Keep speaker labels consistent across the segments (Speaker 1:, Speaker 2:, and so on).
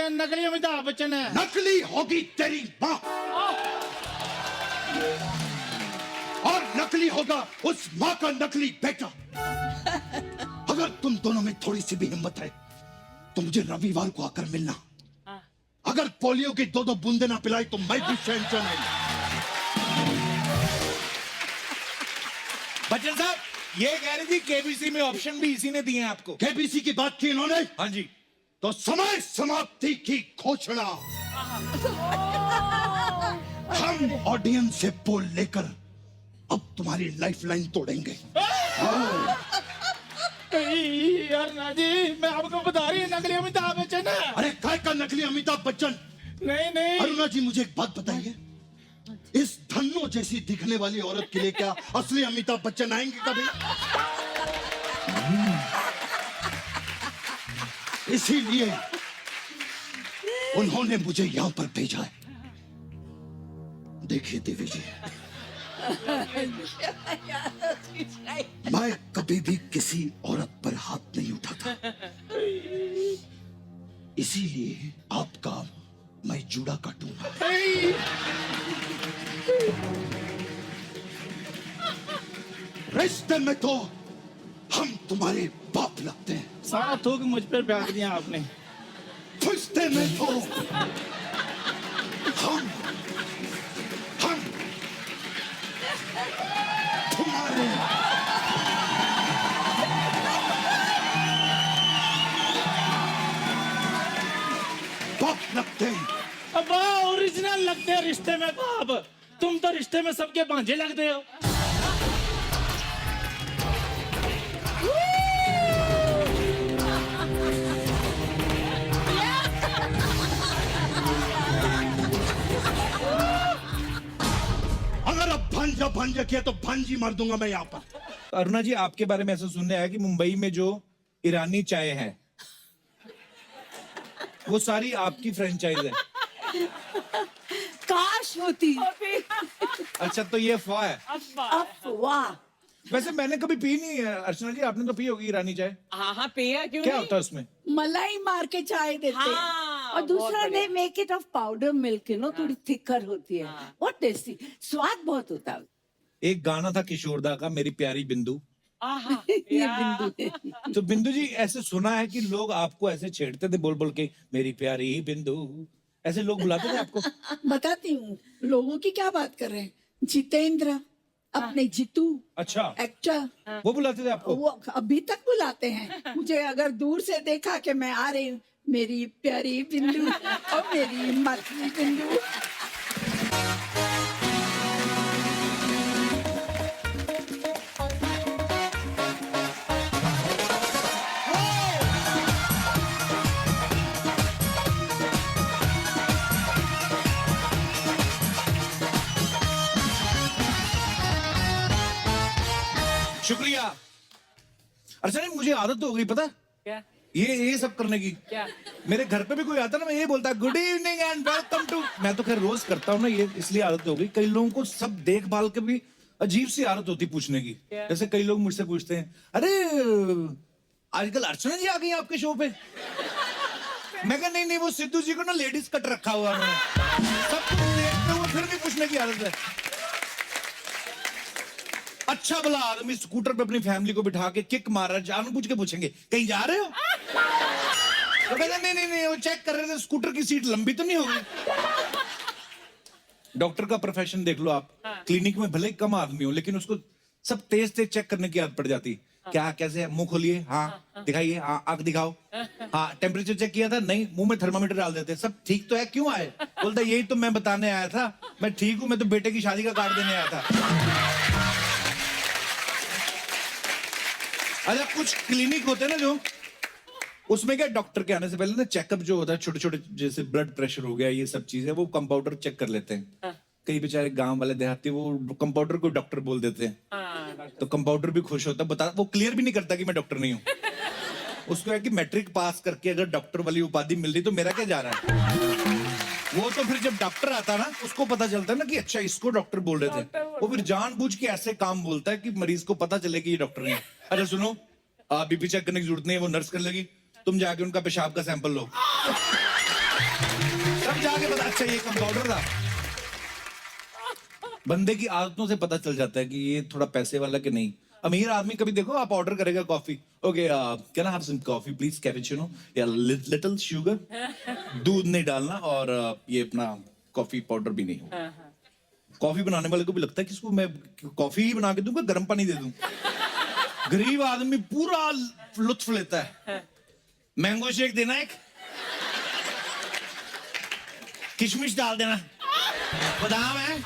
Speaker 1: ये नकली अमिताभ बच्चन है।
Speaker 2: नकली होगी तेरी माँ और नकली होगा उस माँ का नकली बेटा। अगर तुम दोनों में थोड़ी सी भी हिम्मत है तो मुझे रविवार को आकर मिलना। अगर पोलियो की 2-2 बूंदे ना पिलाई तो मैं भी शहंशाह नहीं।
Speaker 3: बच्चन साहब, ये कह रही थी केबीसी में ऑप्शन भी इसी ने दिए हैं आपको।
Speaker 2: केबीसी की बात की इन्होंने,
Speaker 3: हाँ जी।
Speaker 2: तो समय समाप्ति की घोषणा। हम ऑडियंस से पोल लेकर अब तुम्हारी लाइफलाइन तोड़ेंगे।
Speaker 1: यार नाजी, मैं आपको बता रही हूँ नकली अमिताभ बच्चन है।
Speaker 2: अरे काय का नकली अमिताभ बच्चन?
Speaker 1: नहीं।
Speaker 2: अरुणा जी, मुझे एक बात बताइए, इस धन्नो जैसी दिखने वाली औरत के लिए क्या असली अमिताभ बच्चन आएंगे कभी? इसीलिए उन्होंने मुझे यहां पर भेजा है। देखिए देवी जी, मैं कभी भी किसी औरत पर हाथ नहीं उठाता, इसीलिए आपका मैं जूड़ा काटूंगा। रिश्ते में तो हम तुम्हारे बाप लगते हैं,
Speaker 1: सारा थूक मुझ पर फेंक दिया आपने।
Speaker 2: रिश्ते में तो हम तुम्हारे बाप लगते हैं।
Speaker 1: अब ओरिजिनल लगते हैं रिश्ते में बाप। तुम तो रिश्ते में सबके भांजे लगते हो।
Speaker 2: अगर अब भांजा किया तो भांजी मार दूंगा मैं यहाँ पर।
Speaker 3: अरुणा जी, आपके बारे में ऐसा सुनने आया कि मुंबई में जो ईरानी चाय है वो सारी आपकी फ्रेंचाइज है।
Speaker 4: काश होती।
Speaker 3: अच्छा, तो ये अफवाह है।
Speaker 4: अफवाह।
Speaker 3: वैसे मैंने कभी पी नहीं है। अर्चना जी, आपने तो पी होगी ईरानी चाय।
Speaker 5: हाँ पिया क्यों
Speaker 3: क्या
Speaker 5: नहीं?
Speaker 3: होता है उसमें?
Speaker 4: मलाई मार के चाय देते हैं।
Speaker 5: हाँ,
Speaker 4: और दूसरा
Speaker 5: बहुत
Speaker 4: दे
Speaker 5: बढ़िया।
Speaker 4: Make it of powder milk, you know, थोड़ी थिकर होती है। बहुत टेस्टी, स्वाद बहुत होता है।
Speaker 3: एक गाना था किशोरदा का, मेरी प्यारी बिंदु।
Speaker 5: आहा,
Speaker 4: ये
Speaker 5: या।
Speaker 4: बिंदु है।
Speaker 3: तो बिंदु जी, ऐसे सुना है कि लोग आपको ऐसे छेड़ते थे बोल बोल के, मेरी प्यारी बिंदु, ऐसे लोग बुलाते थे आपको?
Speaker 4: बताती हूँ, लोगों की क्या बात कर रहे हैं। जितेंद्र, अपने जीतू
Speaker 3: अच्छा,
Speaker 4: एक्टर,
Speaker 3: वो बुलाते थे आपको?
Speaker 4: वो अभी तक बुलाते हैं मुझे। अगर दूर से देखा कि मैं आ रही हूँ, मेरी प्यारी बिंदु और मेरी मतली बिंदु।
Speaker 3: शुक्रिया। अच्छा, नहीं, मुझे आदत तो हो गई, पता
Speaker 5: क्या
Speaker 3: ये सब करने की।
Speaker 5: क्या?
Speaker 3: मेरे घर पे भी कोई आता ना, मैं ये बोलता good evening and welcome to. मैं तो खैर रोज करता हूँ ना ये, इसलिए आदत हो गई। कई लोगों को सब देखभाल के भी अजीब सी आदत होती पूछने की।
Speaker 5: क्या?
Speaker 3: जैसे कई लोग मुझसे पूछते हैं, अरे आजकल अर्चना जी आ गई आपके शो पे। मैं कहा नहीं, वो सिद्धू जी को ना लेडीज कट रखा हुआ है। सब कुछ देखते हुए फिर भी पूछने की आदत है। अच्छा भला आदमी स्कूटर पे अपनी फैमिली को बिठा के किक मार रहा है, जानबूझ के पूछेंगे कहीं जा रहे हो? तो कहते नहीं, वो चेक कर रहे थे स्कूटर की सीट लंबी तो नहीं होगी। डॉक्टर का प्रोफेशन देख लो आप। क्लिनिक में भले कम आदमी हो, लेकिन उसको सब तेज तेज चेक करने की आदत पड़ जाती। क्या कैसे है? मुंह खोलिए, हाँ दिखाइए, हाँ आंख दिखाओ, हाँ टेम्परेचर चेक किया था, नहीं मुंह में थर्मामीटर डाल देते, सब ठीक तो है, क्यों आए? बोलता यही तो मैं बताने आया था, मैं ठीक हूं, मैं तो बेटे की शादी का कार्ड देने आया था। अच्छा, कुछ क्लिनिक होते हैं ना जो, उसमें क्या डॉक्टर के आने से पहले ना चेकअप जो होता है, छोटे छोटे जैसे ब्लड प्रेशर हो गया, ये सब चीजें वो कंपाउंडर चेक कर लेते हैं। कई बेचारे गांव वाले देहाती वो कंपाउंडर को डॉक्टर बोल देते हैं। तो कंपाउंडर भी खुश होता है, बता वो क्लियर भी नहीं करता कि मैं डॉक्टर नहीं हूँ। उसको है कि मैट्रिक पास करके अगर डॉक्टर वाली उपाधि मिल रही तो मेरा क्या जा रहा है। वो तो फिर जब डॉक्टर आता ना उसको पता चलता है ना कि अच्छा इसको डॉक्टर बोल रहे थे। वो फिर जानबूझ के ऐसे काम बोलता है कि मरीज को पता चले कि ये डॉक्टर नहीं है। अच्छा सुनो, आप बीपी चेक करने की जरूरत नहीं है, वो नर्स कर लेगी, तुम जाके उनका पेशाब का सैंपल लो। तब जाके पता, अच्छा ये कंपाउंडर था। बंदे की आदतों से पता चल जाता है कि ये थोड़ा पैसे वाला कि नहीं। अमीर आदमी कभी देखो आप ऑर्डर करेगा coffee, okay can I have some coffee please, cappuccino या लिटिल शुगर, दूध नहीं डालना और ये अपना कॉफी पाउडर भी नहीं हो। कॉफी बनाने वाले को भी लगता है कि इसको मैं कॉफी ही बना के दूंगा, गर्म पानी दे दूं। गरीब आदमी पूरा लुत्फ लेता है। मैंगो शेक देना, एक किशमिश डाल देना, बादाम है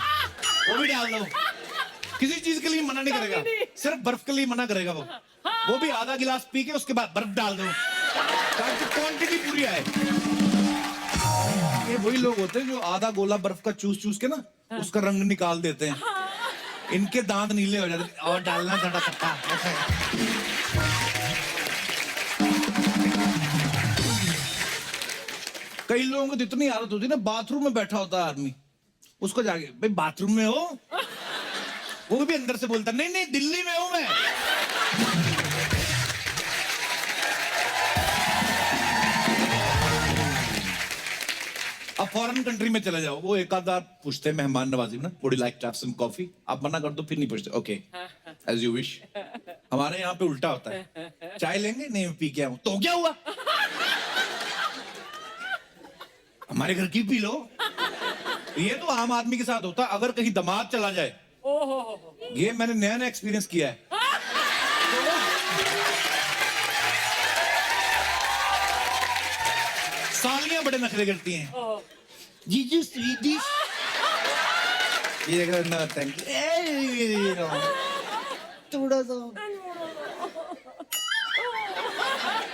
Speaker 3: वो भी डाल दो। किसी चीज के लिए मना नहीं करेगा, सिर्फ बर्फ के लिए मना करेगा वो भी आधा गिलास पी के उसके बाद बर्फ डाल दो ताकि क्वांटिटी पूरी आए। ये वही लोग होते हैं जो आधा गोला बर्फ का चूस चूस के ना उसका रंग निकाल देते हैं। इनके दांत नीले हो जाते हैं। और डालना थोड़ा खट्टा। कई लोगों को तो इतनी आदत होती है ना, बाथरूम में बैठा होता है आदमी, उसको जाके भाई बाथरूम में हो, वो भी अंदर से बोलता नहीं नहीं दिल्ली में हूं मैं। अब फॉरेन कंट्री में चले जाओ, वो एक आध बार पूछते हैं मेहमान नवाजी में ना, would you like to have some coffee, आप मना कर दो फिर नहीं पूछते, ओके एज यू विश। हमारे यहाँ पे उल्टा होता है, चाय लेंगे नहीं पी के आऊं, तो क्या हुआ, हमारे घर की पी लो। ये तो आम आदमी के साथ होता है। अगर कहीं दामाद चला जाए, ये मैंने नया नया एक्सपीरियंस किया है। सालियां बड़े नखरे करती हैं, जीजू स्वीटी, ये ना थैंक यू थोड़ा सा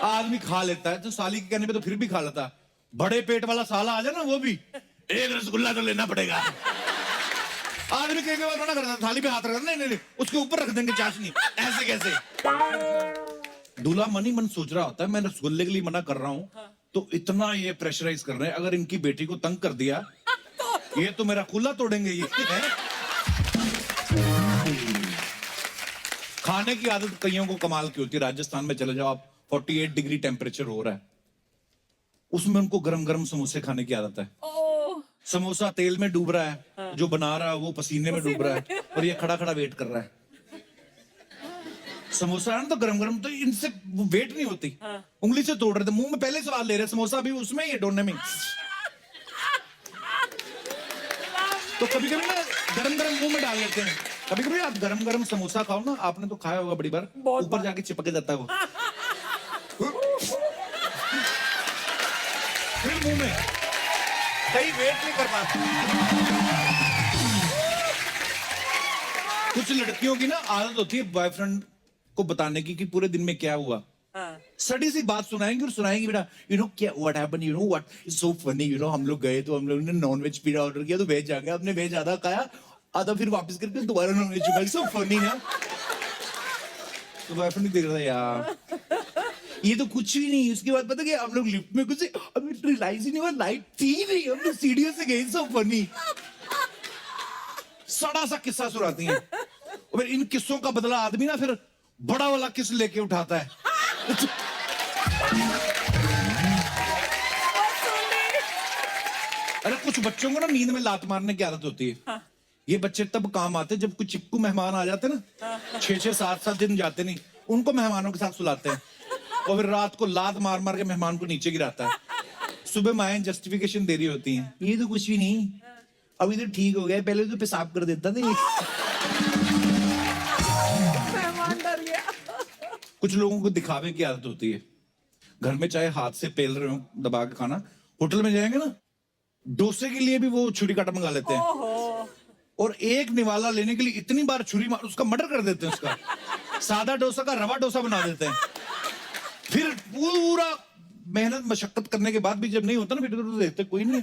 Speaker 3: आदमी खा लेता है, तो साली के कहने पे तो फिर भी खा लेता है। बड़े पेट वाला साला आ जाए ना, वो भी एक रसगुल्ला तो लेना पड़ेगा। आदमी कई बार मना करता, थाली पे हाथ रखता, नहीं नहीं नहीं उसके ऊपर रख देंगे चाशनी, ऐसे कैसे। दूल्हा मन ही मन सोच रहा होता है मैं रसगुल्ले के लिए मना कर रहा हूं, तो इतना ये प्रेशराइज कर रहे हैं, अगर इनकी बेटी को तंग कर दिया ये तो मेरा खुला तोड़ेंगे ये है? खाने की आदत कईयों को कमाल की होती है। राजस्थान में चले जाओ आप, 48 डिग्री टेम्परेचर हो रहा है, उसमें उनको गरम गरम समोसे खाने की आदत है। समोसा तेल में डूब रहा है, जो बना रहा है वो पसीने में डूब रहा है, और ये खड़ा खड़ा वेट कर रहा है। समोसा है ना तो गरम गरम, तो इनसे वेट नहीं होती, उंगली से तोड़ रहे थे, मुंह में पहले स्वाद ले रहे, समोसा भी उसमें ये डोने में। तो कभी कभी ना गरम गरम मुंह में डाल लेते हैं। कभी कभी आप गरम गरम समोसा खाओ ना, आपने तो खाया होगा बड़ी बार, ऊपर जाके चिपक जाता है वो फिर मुंह में, कहीं वेट नहीं कर पाते। कुछ लड़कियों की ना आदत होती है बॉयफ्रेंड को बताने की कि पूरे दिन में क्या हुआ। सड़ी सी बात सुनाएंगे और सुनाएंगे, बेटा यू नो क्या what happened, you know what is so funny, you know हम लोग गए तो हम लोग ने नॉन वेज पिज्जा ऑर्डर किया तो वेज आ गया, हमने वेज आधा खाया, आधा फिर वापस करके दोबारा नॉन वेज खाया, सो फनी ना। तो बॉयफ्रेंड देख रहा है यार ये तो कुछ भी नहीं। उसके बाद पता क्या, हम लोग लिफ्ट में कुछ रियलाइज ही नहीं हुआ, लाइट थी नहीं, हम लोग सीढ़ियों से गए, सो फनी। सड़ा सा किस्सा सुनाती हैं, और फिर इन किस्सों का बदला आदमी ना फिर बड़ा वाला किस लेके उठाता है। अरे कुछ बच्चों को ना नींद में लात मारने की आदत होती है। ये बच्चे तब काम आते जब कुछ चिपकू मेहमान आ जाते ना, 6-6, 7-7 दिन जाते नहीं, उनको मेहमानों के साथ सुलाते हैं, और फिर रात को लात मार मार के मेहमान को नीचे गिराता है। सुबह माएं जस्टिफिकेशन दे रही होती हैं, ये तो कुछ भी नहीं, अभी तो ठीक हो गया, पहले तो पेशाब कर देता था।
Speaker 4: मेहमान डर गया।
Speaker 3: कुछ लोगों को दिखावे की आदत होती है, घर में चाहे हाथ से पेल रहे हो दबा के खाना, होटल में जाएंगे ना डोसे के लिए भी वो छुरी काटा मंगा लेते हैं, और एक निवाला लेने के लिए इतनी बार छुरी मार उसका मर्डर कर देते हैं, उसका सादा डोसा का रवा डोसा बना देते हैं। फिर पूरा मेहनत मशक्कत करने के बाद भी जब नहीं होता ना, फिर तो देखते कोई नहीं,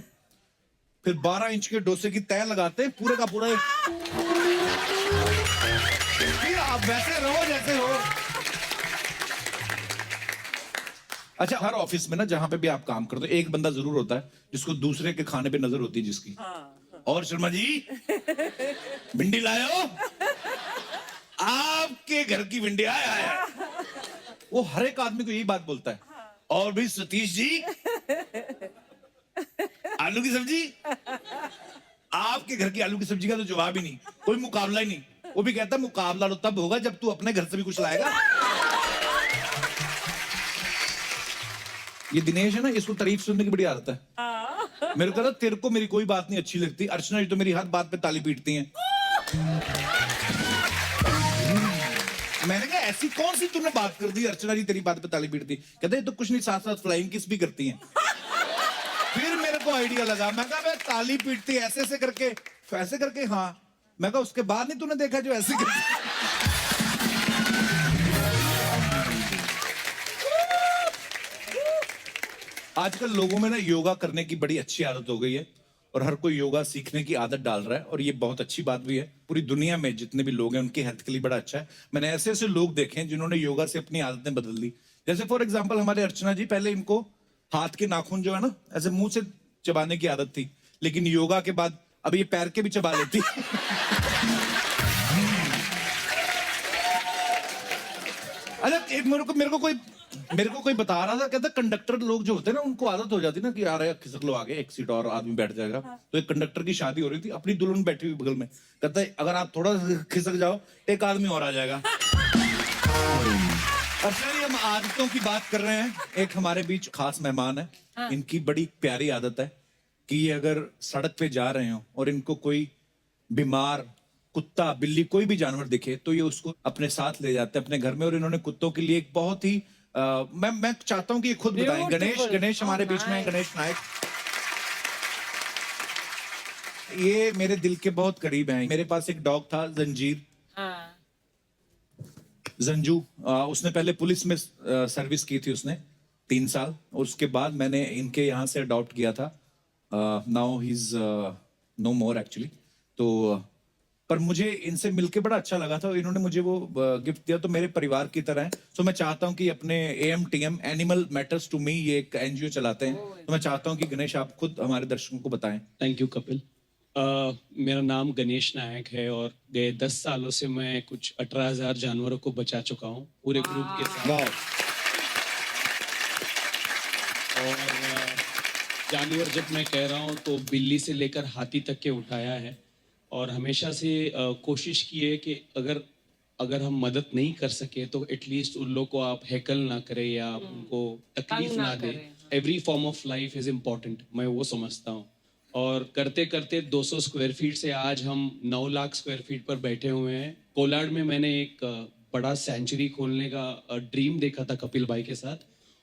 Speaker 3: फिर 12 इंच के डोसे की तय लगाते हैं पूरे का पूरा। फिर आप वैसे रहो जैसे हो। अच्छा, हर ऑफिस में ना जहां पे भी आप काम करते हो, एक बंदा जरूर होता है जिसको दूसरे के खाने पे नजर होती है, जिसकी और शर्मा जी भिंडी लाए हो, आपके घर की भिंडी आया है। वो हर एक आदमी को यही बात बोलता है। और भी सतीश जी आलू की सब्जी, आपके घर की आलू की सब्जी का तो जवाब ही नहीं, कोई मुकाबला ही नहीं। वो भी कहता है मुकाबला तो तब होगा जब तू अपने घर से भी कुछ लाएगा। ये दिनेश है ना, इसको तारीफ सुनने की बड़ी आदत है। मेरे को कहता तेरे को मेरी कोई बात नहीं अच्छी लगती, अर्चना जी तो मेरी हर बात पे ताली पीटती हैं। मैंने कहा ऐसी कौन सी तुमने बात कर दी अर्चना जी तेरी बात पे ताली पीटती? कहते तो कुछ नहीं, साथ साथ फ्लाइंग किस भी करती हैं। फिर मेरे को आइडिया लगा, मैं कहा मैं ताली पीटती ऐसे ऐसे करके, हाँ। मैं कहा उसके बाद नहीं तूने देखा जो ऐसे करती? आजकल लोगों में ना योगा करने की बड़ी अच्छी आदत हो गई है और हर कोई योगा सीखने की आदत डाल रहा है और ये बहुत अच्छी बात भी है। पूरी दुनिया में जितने भी लोग हैं उनकी हेल्थ के लिए बड़ा अच्छा है। मैंने ऐसे ऐसे लोग देखे हैं जिन्होंने योगा से अपनी आदतें बदल दी। जैसे फॉर एग्जांपल हमारे अर्चना जी, पहले इनको हाथ के नाखून जो है ना ऐसे मुंह से चबाने की आदत थी, लेकिन योगा के बाद अब ये पैर के भी चबा लेती। अच्छा एक मेरे को कोई बता रहा था, कहता कंडक्टर लोग जो होते हैं ना उनको आदत हो जाती है ना कि यार खिसक लो आगे, एक सीट और आदमी बैठ जाएगा। तो एक कंडक्टर की शादी हो रही थी, अपनी दुल्हन बैठी हुई बगल में, कहता है अगर आप थोड़ा खिसक जाओ एक आदमी और आ जाएगा। अच्छा जी, हम आदतों की बात कर रहे हैं। एक हमारे बीच खास मेहमान है, इनकी बड़ी प्यारी आदत है कि ये अगर सड़क पे जा रहे हो और इनको कोई बीमार कुत्ता बिल्ली कोई भी जानवर दिखे तो ये उसको अपने साथ ले जाते हैं अपने घर में। और इन्होंने कुत्तों के लिए एक बहुत ही मैं चाहता हूं कि ये खुद बताएं। गणेश हमारे बीच में है, गणेश नायक। ये मेरे दिल के बहुत करीब हैं। मेरे पास एक डॉग था जंजीर, जंजू। उसने पहले पुलिस में सर्विस की थी उसने 3 साल, और उसके बाद मैंने इनके यहाँ से अडॉप्ट किया था। Now he is no more actually. तो पर मुझे इनसे मिलके बड़ा अच्छा लगा था, इन्होंने मुझे वो गिफ्ट दिया, तो मेरे परिवार की तरह है। तो मैं चाहता हूं कि अपने AMTM animal matters to me ये एक NGO चलाते हैं, तो मैं चाहता हूं कि गणेश आप खुद हमारे दर्शकों को बताएं।
Speaker 5: Thank you Kapil. मेरा नाम गणेश नायक है और गए 10 सालों से मैं कुछ 18,000 जानवरों को बचा चुका हूँ पूरे ग्रुप के साथ। और जानवर जब मैं कह रहा हूँ तो बिल्ली से लेकर हाथी तक के उठाया है, और हमेशा से कोशिश की है कि अगर हम मदद नहीं कर सके तो एटलीस्ट उन लोग को आप हैकल ना करें या आप उनको तकलीफ ना दें। Every form of life is important, मैं वो समझता हूँ। और करते करते 200 स्क्वायर फीट से आज हम 9 लाख स्क्वायर फीट पर बैठे हुए हैं। कोलाड में मैंने एक बड़ा सेंचुरी खोलने का ड्रीम देखा था कपिल भाई के साथ,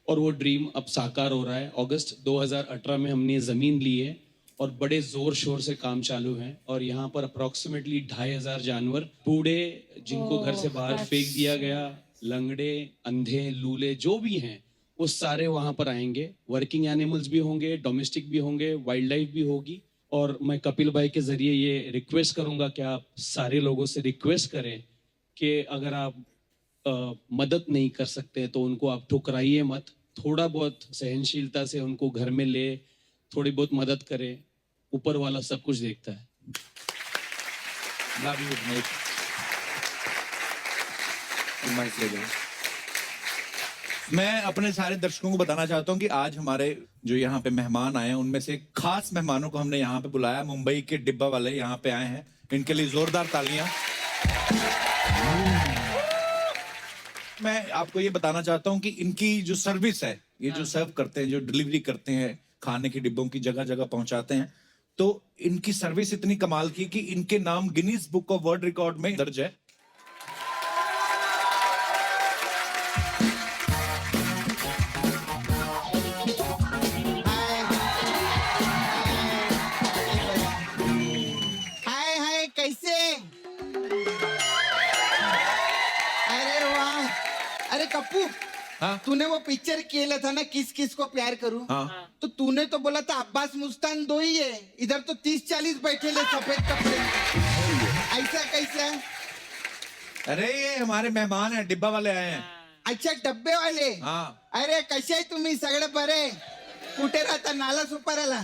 Speaker 5: और वो ड्रीम अब साकार हो रहा है। अगस्त 2018 में हमने ज़मीन ली है और बड़े जोर शोर से काम चालू है। और यहाँ पर अप्रोक्सीमेटली 2,500 जानवर, बूढ़े जिनको घर से बाहर फेंक दिया गया, लंगड़े, अंधे, लूले जो भी हैं वो सारे वहां पर आएंगे। वर्किंग एनिमल्स भी होंगे, डोमेस्टिक भी होंगे, वाइल्ड लाइफ भी होगी। और मैं कपिल भाई के जरिए ये रिक्वेस्ट करूंगा कि आप सारे लोगों से रिक्वेस्ट करें कि अगर आप मदद नहीं कर सकते तो उनको आप ठुकराइए मत, थोड़ा बहुत सहनशीलता से उनको घर में ले, थोड़ी बहुत मदद करें। ऊपर वाला सब कुछ देखता है।
Speaker 3: मैं अपने सारे दर्शकों को बताना चाहता हूं कि आज हमारे जो यहाँ पे मेहमान आए हैं उनमें से खास मेहमानों को हमने यहाँ पे बुलाया। मुंबई के डिब्बा वाले यहाँ पे आए हैं, इनके लिए जोरदार तालियां। मैं आपको ये बताना चाहता हूं कि इनकी जो सर्विस है, ये जो सर्व करते हैं, जो डिलीवरी करते हैं, खाने के डिब्बों की जगह जगह पहुंचाते हैं, तो इनकी सर्विस इतनी कमाल की कि इनके नाम Guinness book of world record में दर्ज है।
Speaker 6: हाय हाय कैसे? अरे वाह! अरे कप्पू,
Speaker 3: हाँ?
Speaker 6: तूने वो पिक्चर किया था ना, किस किस को प्यार करूं?
Speaker 3: हाँ।
Speaker 6: तो तूने तो बोला था अब्बास मुस्तान 2 ही है, इधर तो 30-40 बैठे ले सफेद कपड़े। ऐसा कैसा?
Speaker 3: अरे ये हमारे मेहमान हैं, डिब्बा वाले आए हैं।
Speaker 6: अच्छा, डब्बे वाले?
Speaker 3: हाँ।
Speaker 6: अरे कसे आहे तुम्ही सगळे बरे? कुठे राहता? नाला सुपर आला?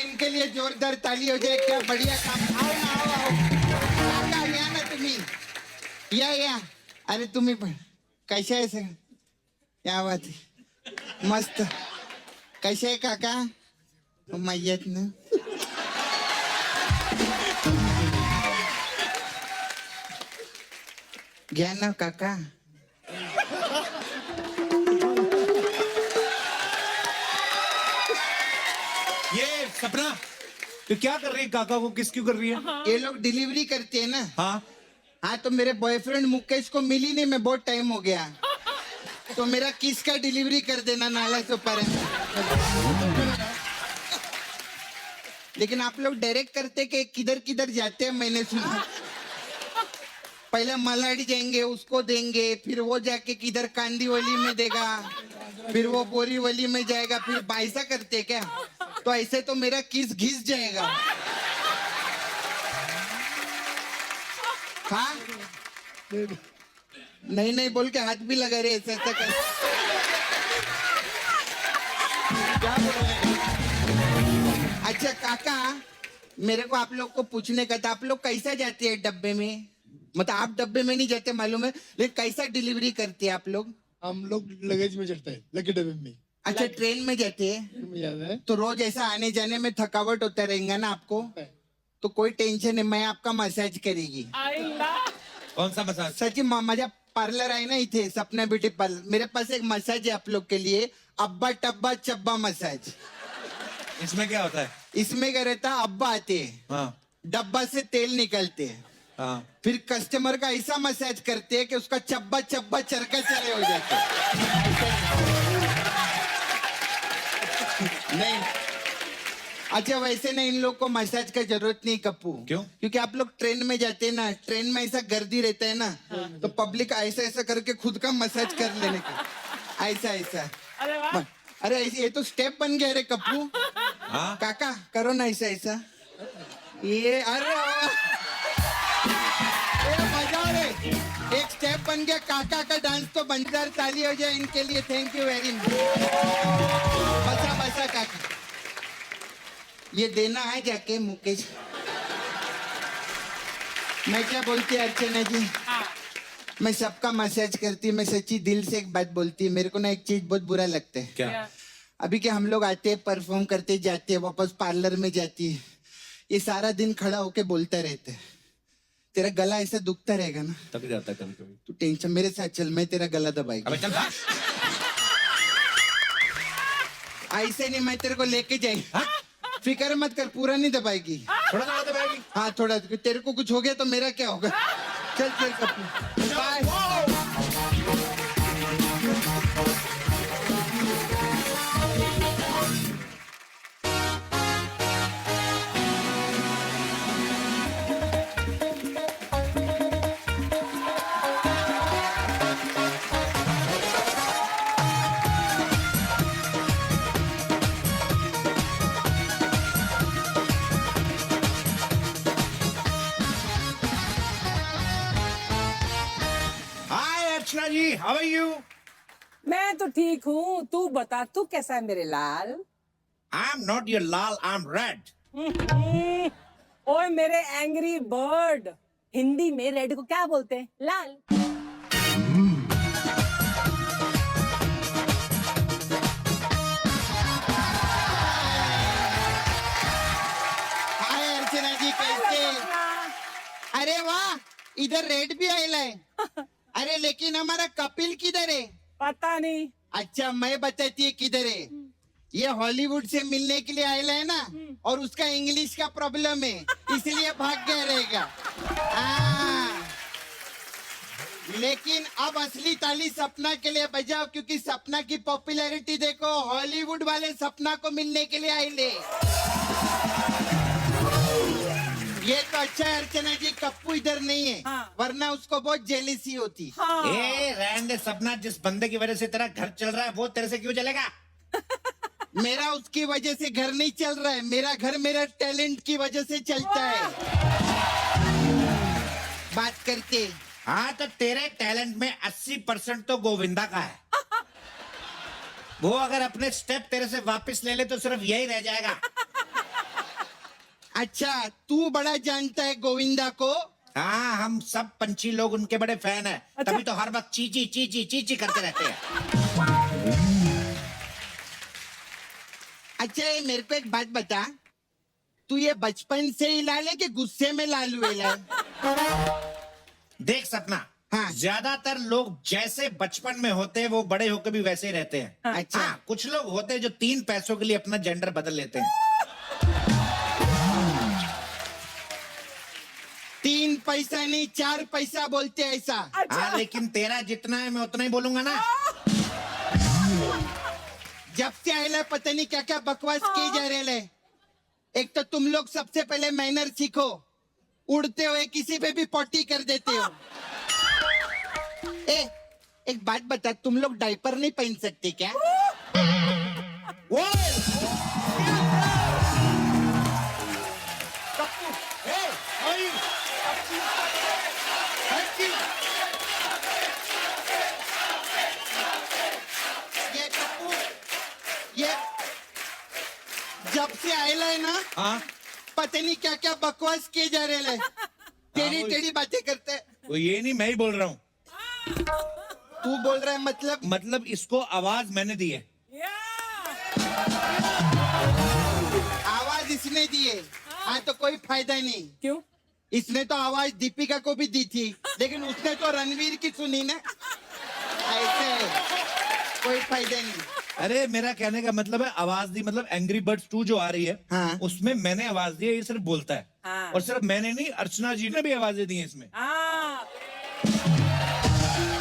Speaker 6: इनके लिए जोरदार ताली हो जाए। क्या बढ़िया काम। आओ ना, आओ काका, या ना तुम्ही, या। अरे तुम्ही पण कैसे आहे सर? क्या बात है, मस्त. कैसे आहे काका? मैयत ना घ्या ना काका.
Speaker 3: ये सपना तो क्या कर रही है, काका को किस क्यों कर रही है?
Speaker 6: ये लोग डिलीवरी करते हैं ना.
Speaker 3: हाँ
Speaker 6: हाँ तो मेरे बॉयफ्रेंड मुकेश को मिली नहीं, मैं बहुत टाइम हो गया, तो मेरा किस का डिलीवरी कर देना नाला से ऊपर है. लेकिन आप लोग डायरेक्ट करते कि किधर किधर जाते हैं, मैंने सुना. पहले मलाडी जाएंगे, उसको देंगे, फिर वो जाके किधर कांदीवली में देगा, फिर वो बोरीवली में जाएगा, फिर बाइसा करते क्या? तो ऐसे तो मेरा किस घिस जाएगा. हाँ नहीं नहीं बोल के हाथ भी लगा रहे ऐसा ऐसा कर. क्या बोल रहे हैं? अच्छा काका, मेरे को आप लोग को पूछने का था, आप लोग कैसा जाते हैं डब्बे में? मतलब आप डब्बे में नहीं जाते मालूम है, लेकिन कैसा डिलीवरी करते हैं आप लोग?
Speaker 7: हम लोग लगेज में चढ़ते हैं, लकी डब्बे में.
Speaker 6: अच्छा ट्रेन में जाते हैं,
Speaker 7: तुम्हें याद है?
Speaker 6: तो रोज ऐसा आने जाने में थकावट होता रहेगा ना आपको, तो कोई टेंशन नहीं, मैं आपका मसाज करेगी.
Speaker 3: कौन सा मसाज?
Speaker 6: सची माझ्या पार्लर आहे ना इथे सपना ब्युटी पार्लर, मेरे पास एक मसाज है आप लोग के लिए, अब्बा टब्बा चब्बा मसाज.
Speaker 3: इसमें क्या होता है?
Speaker 6: इसमें क्या रहता, अब्बा आते हैं,
Speaker 3: हाँ
Speaker 6: डब्बा से तेल निकलते हैं,
Speaker 3: हाँ
Speaker 6: फिर कस्टमर का ऐसा मसाज करते हैं कि उसका चब्बा चब्बा चरका चले हो जाते हैं. नहीं अच्छा वैसे नहीं, इन लोग को मसाज का जरूरत नहीं कप्पू.
Speaker 3: क्यों?
Speaker 6: क्योंकि आप लोग ट्रेन में जाते हैं ना, ट्रेन में ऐसा गर्दी रहता है ना, तो पब्लिक ऐसा ऐसा करके खुद का मसाज कर लेने का, ऐसा ऐसा. अरे ये तो स्टेप बन गया रे कप्पू.
Speaker 3: हाँ
Speaker 6: काका करो ना ऐसा ऐसा. ये अरे वाह. ये मजा रे, एक स्टेप बन गया. काका का डांस तो बंजार ताली हो जाए इनके लिए. Thank you very much. बसा बसा काका, ये देना है जाके मुकेश. मैं क्या बोलती अर्चना जी, मैं सबका मसाज करती, मैं सच्ची दिल से एक बात बोलती, मेरे को ना एक चीज बहुत बुरा लगता है.
Speaker 3: क्या?
Speaker 6: अभी क्या हम लोग आते हैं, परफॉर्म करते जाते हैं, वापस पार्लर में जाती है, ये सारा दिन खड़ा होके बोलता रहता है. तेरा गला ऐसा दुखता रहेगा ना,
Speaker 3: तब जाता है कभी कभी.
Speaker 6: तू टेंशन मेरे साथ चल, मैं तेरा गला दबाएगा.
Speaker 3: अबे चल भाग.
Speaker 6: ऐसे नहीं, मैं तेरे को लेके जाएगी. फिक्र मत कर, पूरा नहीं दबाएगी.
Speaker 3: थोड़ा थोड़ा दबाएगी.
Speaker 6: हाँ थोड़ा, तेरे को कुछ हो गया तो मेरा क्या होगा. चल चल Kapoor, bye.
Speaker 3: Hi Archana ji, how are you?
Speaker 8: मैं तो ठीक हूँ, तू बता तू कैसा है मेरे लाल?
Speaker 3: I am not your lal, I am red.
Speaker 8: ओए मेरे एंग्री बर्ड, हिंदी में रेड को क्या बोलते हैं? लाल.
Speaker 6: हाय अर्चना जी, कैसे? अरे वाह, इधर रेड भी आयला है. अरे लेकिन हमारा कपिल किधर है?
Speaker 8: पता नहीं.
Speaker 6: अच्छा मैं बताती है किधर है. ये हॉलीवुड से मिलने के लिए आयला है ना, और उसका इंग्लिश का प्रॉब्लम है, इसलिए भाग गया रहेगा. हाँ. लेकिन अब असली ताली सपना के लिए बजाओ, क्योंकि सपना की पॉपुलैरिटी देखो, हॉलीवुड वाले सपना को मिलने के लिए आए. ये तो अच्छा है अर्चना जी, कप्पू इधर नहीं है.
Speaker 8: हाँ.
Speaker 6: वरना उसको बहुत जेलिसी होती.
Speaker 8: हाँ.
Speaker 3: ए रहने दे सपना, जिस बंदे की वजह से तेरा घर चल रहा है वो तेरे से क्यों चलेगा?
Speaker 6: मेरा उसकी वजह से घर नहीं चल रहा है, मेरा घर मेरा टैलेंट की वजह से चलता है. बात करके.
Speaker 3: हाँ तो तेरे टैलेंट में 80% तो गोविंदा का है. वो अगर अपने स्टेप तेरे से वापस ले ले तो सिर्फ यही रह जाएगा.
Speaker 6: अच्छा तू बड़ा जानता है गोविंदा को.
Speaker 3: हाँ हम सब पंछी लोग उनके बड़े फैन हैं.
Speaker 8: अच्छा?
Speaker 3: तभी तो हर वक्त चीची चीची चीची करते रहते हैं.
Speaker 6: अच्छा ये मेरे को एक बात बता, तू ये बचपन से ही लाल है कि गुस्से में लाल हुए है?
Speaker 3: देख सपना,
Speaker 6: हाँ।
Speaker 3: ज्यादातर लोग जैसे बचपन में होते हैं वो बड़े होकर भी वैसे ही रहते हैं।
Speaker 6: अच्छा।
Speaker 3: हाँ, कुछ लोग होते हैं जो 3 पैसों के लिए अपना जेंडर बदल लेते हैं।
Speaker 6: 3 पैसा नहीं 4 पैसा बोलते हैं ऐसा।
Speaker 3: हाँ, लेकिन तेरा जितना है मैं उतना ही बोलूंगा ना।
Speaker 6: जब से आए पता नहीं क्या क्या बकवास किए जा रहे हैं। एक तो तुम लोग सबसे पहले मैनर सीखो, उड़ते हुए किसी पे भी पॉटी कर देते हो। एक बात बता, तुम लोग डायपर नहीं पहन सकते क्या? ये कपूर, ये जब से आयला है ना,
Speaker 3: हाँ,
Speaker 6: पता नहीं क्या क्या बकवास किए जा रहे हैं। टेढ़ी टेढ़ी बातें करते हैं।
Speaker 3: वो ये नहीं, मैं ही बोल रहा हूँ।
Speaker 6: तू बोल रहा है
Speaker 3: मतलब इसको आवाज मैंने दी है।
Speaker 6: आवाज इसने दी है। हाँ तो कोई फायदा नहीं।
Speaker 8: क्यों?
Speaker 6: इसने तो आवाज दीपिका को भी दी थी, लेकिन उसने तो रणवीर की सुनी ना। ऐसे कोई फायदा नहीं।
Speaker 3: अरे मेरा कहने का मतलब है आवाज दी, मतलब एंग्री बर्ड्स 2 जो आ रही है,
Speaker 6: हाँ।
Speaker 3: उसमें मैंने आवाज दी है, ये सिर्फ बोलता है।
Speaker 8: हाँ।
Speaker 3: और सिर्फ मैंने नहीं, अर्चना जी ने भी आवाजें दी हैं इसमें।
Speaker 8: हाँ,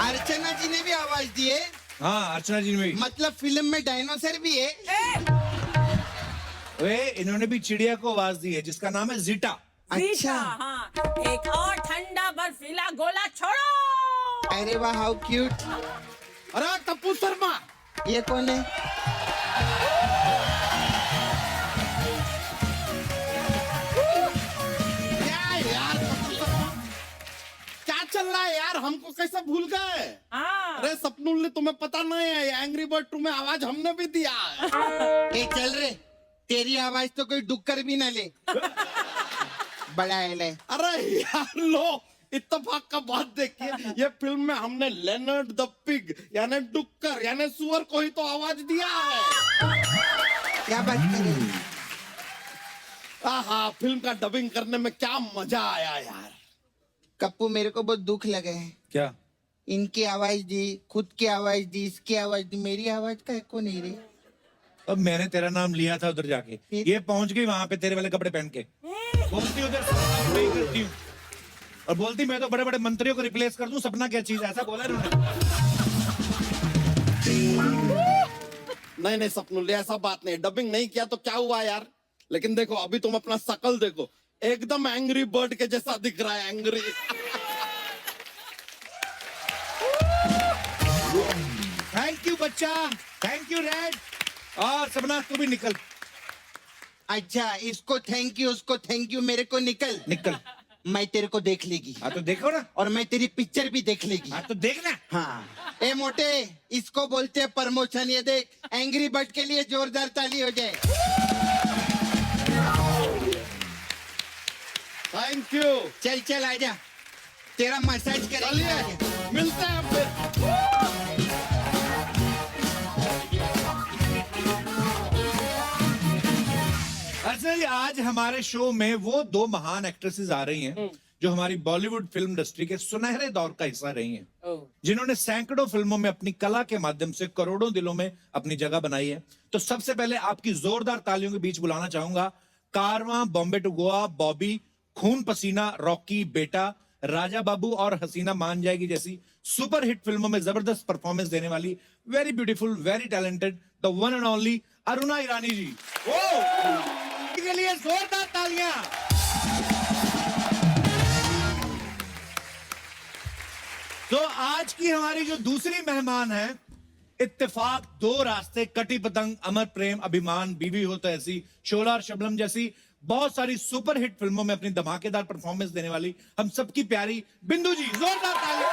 Speaker 6: अर्चना जी ने भी आवाज दी है।
Speaker 3: हाँ, अर्चना जी ने भी।
Speaker 6: मतलब फिल्म में डायनासोर भी है।
Speaker 3: वे इन्होंने भी चिड़िया को आवाज दी है जिसका नाम है जीटा।
Speaker 8: अच्छा। हाँ, एक और ठंडा बर्फीला गोला छोड़ो।
Speaker 6: अरे वाह, हाउ क्यूट।
Speaker 7: अरे टप्पू शर्मा,
Speaker 6: ये कौन है?
Speaker 7: क्या यार टप्पू शर्मा, क्या चल रहा है यार? हमको कैसे भूल गए?
Speaker 8: हाँ,
Speaker 7: अरे सपनुल ने तुम्हें पता नहीं है, एंग्री बर्ड 2 में आवाज हमने भी दिया है।
Speaker 6: ए चल रे, तेरी आवाज तो कोई डुक्कर भी ना ले। बड़ा है।
Speaker 7: अरे यार लो, इत्तेफाक का बात देखिए, ये फिल्म में हमने लेनर्ड द पिग यानी डुक्कर यानी सुअर को ही तो आवाज दिया है।
Speaker 6: क्या बात कर रहे हो?
Speaker 7: हाँ, फिल्म का डबिंग करने में क्या मजा आया यार।
Speaker 6: कप्पू मेरे को बहुत दुख लगा है।
Speaker 3: क्या?
Speaker 6: इनकी आवाज दी, खुद की आवाज दी, इसकी आवाज दी, मेरी आवाज का एको नहीं रही।
Speaker 3: अब मैंने तेरा नाम लिया था उधर जाके, ये पहुंच गई वहां पे तेरे वाले कपड़े पहन के, बोलती उधर से वही करती हूँ और बोलती मैं तो बड़े बड़े मंत्रियों को रिप्लेस कर दूं। सपना क्या चीज, ऐसा बोला इन्होंने।
Speaker 7: नहीं नहीं सपनुल, ऐसा बात नहीं, डबिंग नहीं किया तो क्या हुआ यार। लेकिन देखो अभी तुम अपना शकल देखो, एकदम एंग्री बर्ड के जैसा दिख रहा है, एंग्री।
Speaker 3: थैंक यू बच्चा, थैंक यू रेड। और सपना तू भी निकल।
Speaker 6: अच्छा, इसको थैंक यू, उसको थैंक यू, मेरे को निकल।
Speaker 3: निकल।
Speaker 6: मैं तेरे को देख लेगी।
Speaker 3: हाँ तो देखो ना।
Speaker 6: और मैं तेरी पिक्चर भी देख लेगी।
Speaker 3: हाँ तो देखना।
Speaker 6: हाँ। ए मोटे, इसको बोलते हैं प्रमोशन। ये देख, एंग्री बर्ड के लिए जोरदार ताली हो जाए।
Speaker 7: Thank you.
Speaker 6: चल चल आजा, तेरा मसाज करेंगे। आजा।
Speaker 7: मिलते हैं फिर।
Speaker 3: अच्छा जी, आज हमारे शो में वो 2 महान एक्ट्रेसेस आ रही हैं जो हमारी बॉलीवुड फिल्म इंडस्ट्री के सुनहरे दौर का हिस्सा रही हैं, जिन्होंने सैकड़ों फिल्मों में अपनी कला के माध्यम से करोड़ों दिलों में अपनी जगह बनाई है। तो सबसे पहले आपकी जोरदार तालियों के बीच बुलाना चाहूंगा कारवां, बॉम्बे टू गोवा, बॉबी, खून पसीना, रॉकी, बेटा, राजा बाबू और हसीना मान जाएगी जैसी सुपर हिट फिल्मों में जबरदस्त परफॉर्मेंस देने वाली very beautiful, very talented, the one and only Aruna Irani ji. के लिए जोरदार तालियां। तो आज की हमारी जो दूसरी मेहमान है, इत्तेफाक, 2 रास्ते, कटी पतंग, अमर प्रेम, अभिमान, बीवी हो तो ऐसी, शोला और शबनम जैसी बहुत सारी सुपर हिट फिल्मों में अपनी धमाकेदार परफॉर्मेंस देने वाली हम सबकी प्यारी बिंदु जी। जोरदार तालियां।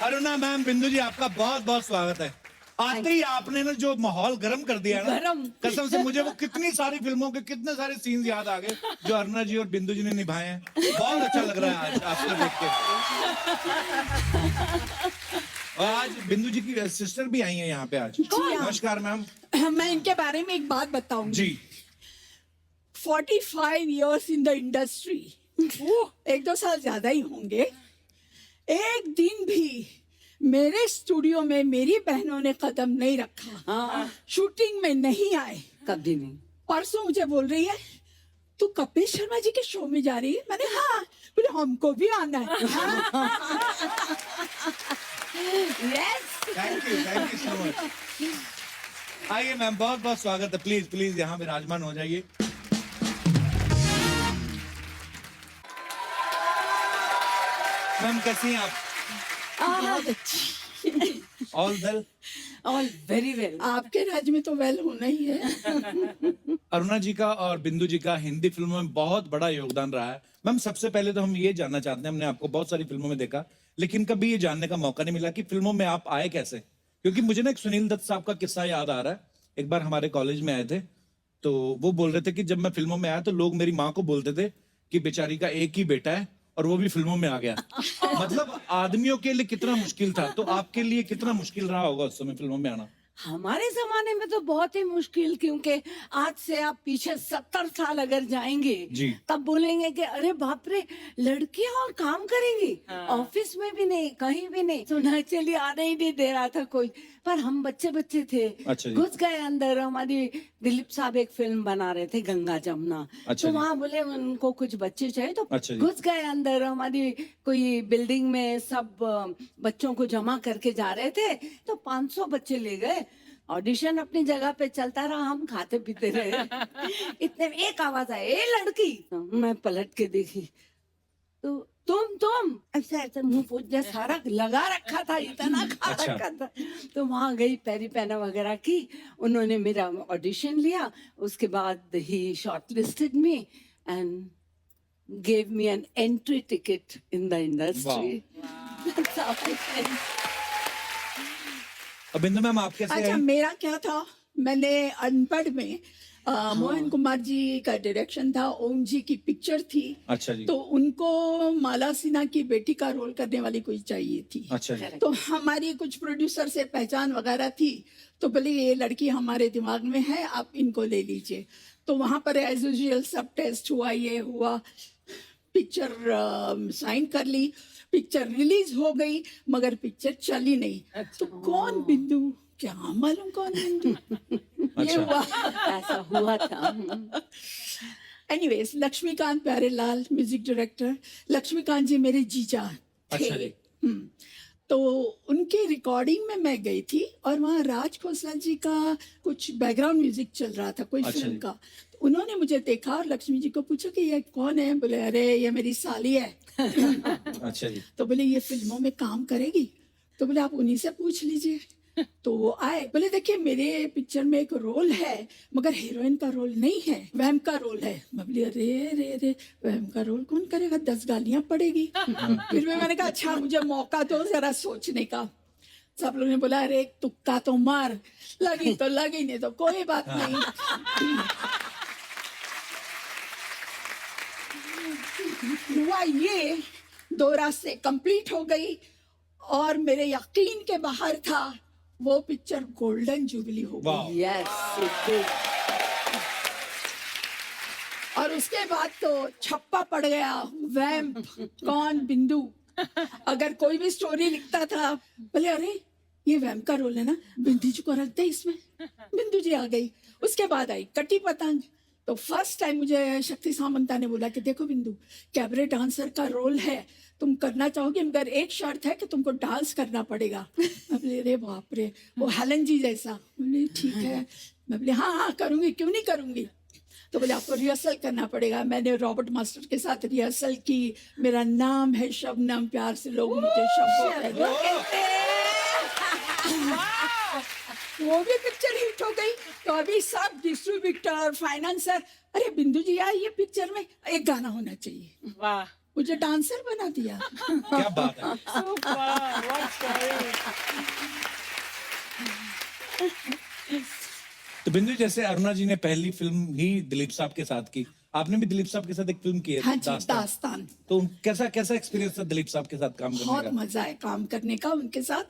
Speaker 3: अरुणा मैम, बिंदु जी, आपका बहुत बहुत स्वागत है। आते ही आपने ना जो माहौल गर्म कर दिया ना,
Speaker 4: गरम।
Speaker 3: कसम से मुझे वो कितनी सारी फिल्मों के कितने सारे सीन्स याद आ गए जो अरुणा जी और बिंदु जी ने निभाए हैं। बहुत अच्छा लग रहा है आज आपको देख के। और आज बिंदु जी की सिस्टर भी आई है यहाँ पे आज। नमस्कार मैम।
Speaker 4: मैं इनके बारे में एक बात बताऊंगी।
Speaker 3: जी
Speaker 4: 45 years इन द इंडस्ट्री, 1-2 साल ज्यादा ही होंगे। एक दिन भी मेरे स्टूडियो में मेरी बहनों ने कदम नहीं रखा।
Speaker 8: हाँ
Speaker 4: शूटिंग में नहीं आए।
Speaker 8: कभी नहीं।
Speaker 4: परसों मुझे बोल रही है तू कपिल शर्मा जी के शो में जा रही है। मैंने हाँ, बोले हमको भी आना है।
Speaker 8: Yes
Speaker 3: thank you so much. आइए मैम, बहुत बहुत स्वागत है। प्लीज प्लीज यहाँ विराजमान हो जाइए। मैम कैसी हैं आप?
Speaker 4: बहुत अच्छी।
Speaker 3: All well?
Speaker 8: All very well.
Speaker 4: आपके राज्य में तो वेल होना ही है।
Speaker 3: अरुणा जी का और बिंदु जी का हिंदी फिल्मों में बहुत बड़ा योगदान रहा है। मैम सबसे पहले तो हम ये जानना चाहते हैं, हमने आपको बहुत सारी फिल्मों में देखा लेकिन कभी ये जानने का मौका नहीं मिला कि फिल्मों में आप आए कैसे। क्योंकि मुझे ना एक सुनील दत्त साहब का किस्सा याद आ रहा है। एक बार हमारे कॉलेज में आए थे तो वो बोल रहे थे कि जब मैं फिल्मों में आया तो लोग मेरी माँ को बोलते थे कि बेचारी का एक ही बेटा है और वो भी फिल्मों में आ गया। मतलब आदमियों के लिए कितना मुश्किल था, तो आपके लिए कितना मुश्किल रहा होगा उस समय फिल्मों में आना?
Speaker 8: हमारे जमाने में तो बहुत ही मुश्किल, क्योंकि आज से आप पीछे 70 साल अगर जाएंगे
Speaker 3: जी।
Speaker 8: तब बोलेंगे कि अरे बाप रे, लड़कियां और काम करेंगी। ऑफिस में भी नहीं, कहीं भी नहीं, सुना चलिए आने ही नहीं दे रहा था कोई। पर हम बच्चे थे,
Speaker 3: अच्छा जी।
Speaker 8: घुस गए अंदर। हमारी दिलीप साहब एक फिल्म बना रहे थे गंगा जमुना,
Speaker 3: अच्छा
Speaker 8: तो
Speaker 3: जी।
Speaker 8: वहाँ बोले उनको कुछ बच्चे चाहिए, तो
Speaker 3: अच्छा जी।
Speaker 8: घुस गए अंदर। हमारी कोई बिल्डिंग में सब बच्चों को जमा करके जा रहे थे, तो 500 बच्चे ले गए। ऑडिशन अपनी जगह पे चलता रहा, हम खाते पीते रहे। इतने में एक आवाज आई, ए लड़की। मैं पलट के देखी तो तुम ऐसा ऐसा मुंह पूछ सारा लगा रखा था, इतना खा
Speaker 3: अच्छा।
Speaker 8: रखा था। तो वहां गई, पैरी पैना वगैरह की, उन्होंने मेरा ऑडिशन लिया। उसके बाद ही shortlisted me and gave me an entry ticket in the industry. That's how I felt.
Speaker 3: अब बिंदु मैम आप कैसे
Speaker 4: अच्छा
Speaker 3: आए?
Speaker 4: मेरा क्या था, मैंने अनपढ़ में मोहन कुमार जी का डायरेक्शन था, ओम जी की पिक्चर थी।
Speaker 3: अच्छा जी।
Speaker 4: तो उनको माला सिन्हा की बेटी का रोल करने वाली कोई चाहिए थी।
Speaker 3: अच्छा जी।
Speaker 4: तो हमारी कुछ प्रोड्यूसर से पहचान वगैरह थी, तो बोले ये लड़की हमारे दिमाग में है, आप इनको ले लीजिए। तो वहां पर एज यूजुअल सब टेस्ट हुआ, ये हुआ, पिक्चर साइन कर ली, पिक्चर रिलीज हो गई, मगर पिक्चर चली नहीं। तो कौन बिंदु, क्या मालूम कौन बिंदु। ये हुआ।
Speaker 8: ऐसा हुआ था।
Speaker 4: Anyways, Laxmikant Pyarelal music director, Laxmikant ji मेरे जीजा थे।
Speaker 3: अच्छा जी।
Speaker 4: तो उनकी रिकॉर्डिंग में मैं गई थी और वहाँ राज खोसला जी का कुछ बैकग्राउंड म्यूजिक चल रहा था कोई
Speaker 3: अच्छा
Speaker 4: फिल्म
Speaker 3: जी।
Speaker 4: का। तो उन्होंने मुझे देखा और लक्ष्मी जी को पूछा कि ये कौन है। बोले अरे ये मेरी साली है।
Speaker 3: अच्छा जी।
Speaker 4: तो बोले ये फिल्मों में काम करेगी। तो बोले आप उन्हीं से पूछ लीजिए। तो वो आए, बोले देखिए मेरे पिक्चर में एक रोल है मगर हीरोइन का रोल नहीं है, वहम का रोल है। मैं बोली अरे रे रे, वहम का रोल कौन करेगा, 10 गालियां पड़ेगी। फिर मैंने कहा अच्छा मुझे मौका दो जरा सोचने का। सब लोगों ने बोला अरे एक तुक्का तो मार, लगी तो लगी, नहीं तो कोई बात नहीं। हुआ ये, 2 रास्ते कंप्लीट हो गई और मेरे यकीन के बाहर था, वो पिक्चर गोल्डन जुबली हो गई।
Speaker 3: वाह।
Speaker 8: यस,
Speaker 4: और उसके बाद तो छप्पा पड़ गया, वैम्प कौन बिंदु। अगर कोई भी स्टोरी लिखता था, बोले अरे ये वैम्प का रोल है ना, बिंदु जी को रख दे इसमें। बिंदु जी आ गई। उसके बाद आई कटी पतंग। तो फर्स्ट टाइम मुझे शक्ति सामंता ने बोला कि देखो बिंदु, कैबरे डांसर का रोल है, तुम करना चाहोगे मगर एक शर्त है कि तुमको डांस करना पड़ेगा। मैं बोले अरे बाप रे, वो हेलन जी जैसा। बोले ठीक है। मैं बोले हाँ हाँ करूंगी, क्यों नहीं करूंगी। तो बोले आपको रिहर्सल करना पड़ेगा। मैंने रॉबर्ट मास्टर के साथ रिहर्सल की। मेरा नाम है शबनम, प्यार से लोग मुझे शब्बो कहते हैं। वो भी पिक्चर हिट हो गई। तो अभी सब डिस्ट्रीब्यूटर, फाइनेंसर, अरे बिंदु जी यार ये पिक्चर में एक गाना होना चाहिए।
Speaker 1: वाह,
Speaker 4: मुझे डांसर बना दिया।
Speaker 3: क्या बात है। तो बिंदु, जैसे अरुणा जी ने पहली फिल्म ही दिलीप साहब के साथ की, आपने भी दिलीप साहब के साथ एक फिल्म की है
Speaker 4: हाँ जी,
Speaker 3: दास्तान।
Speaker 4: दास्तान।
Speaker 3: तो कैसा कैसा एक्सपीरियंस था दिलीप साहब के साथ काम करने
Speaker 4: बहुत
Speaker 3: का?
Speaker 4: मजा है काम करने का उनके साथ।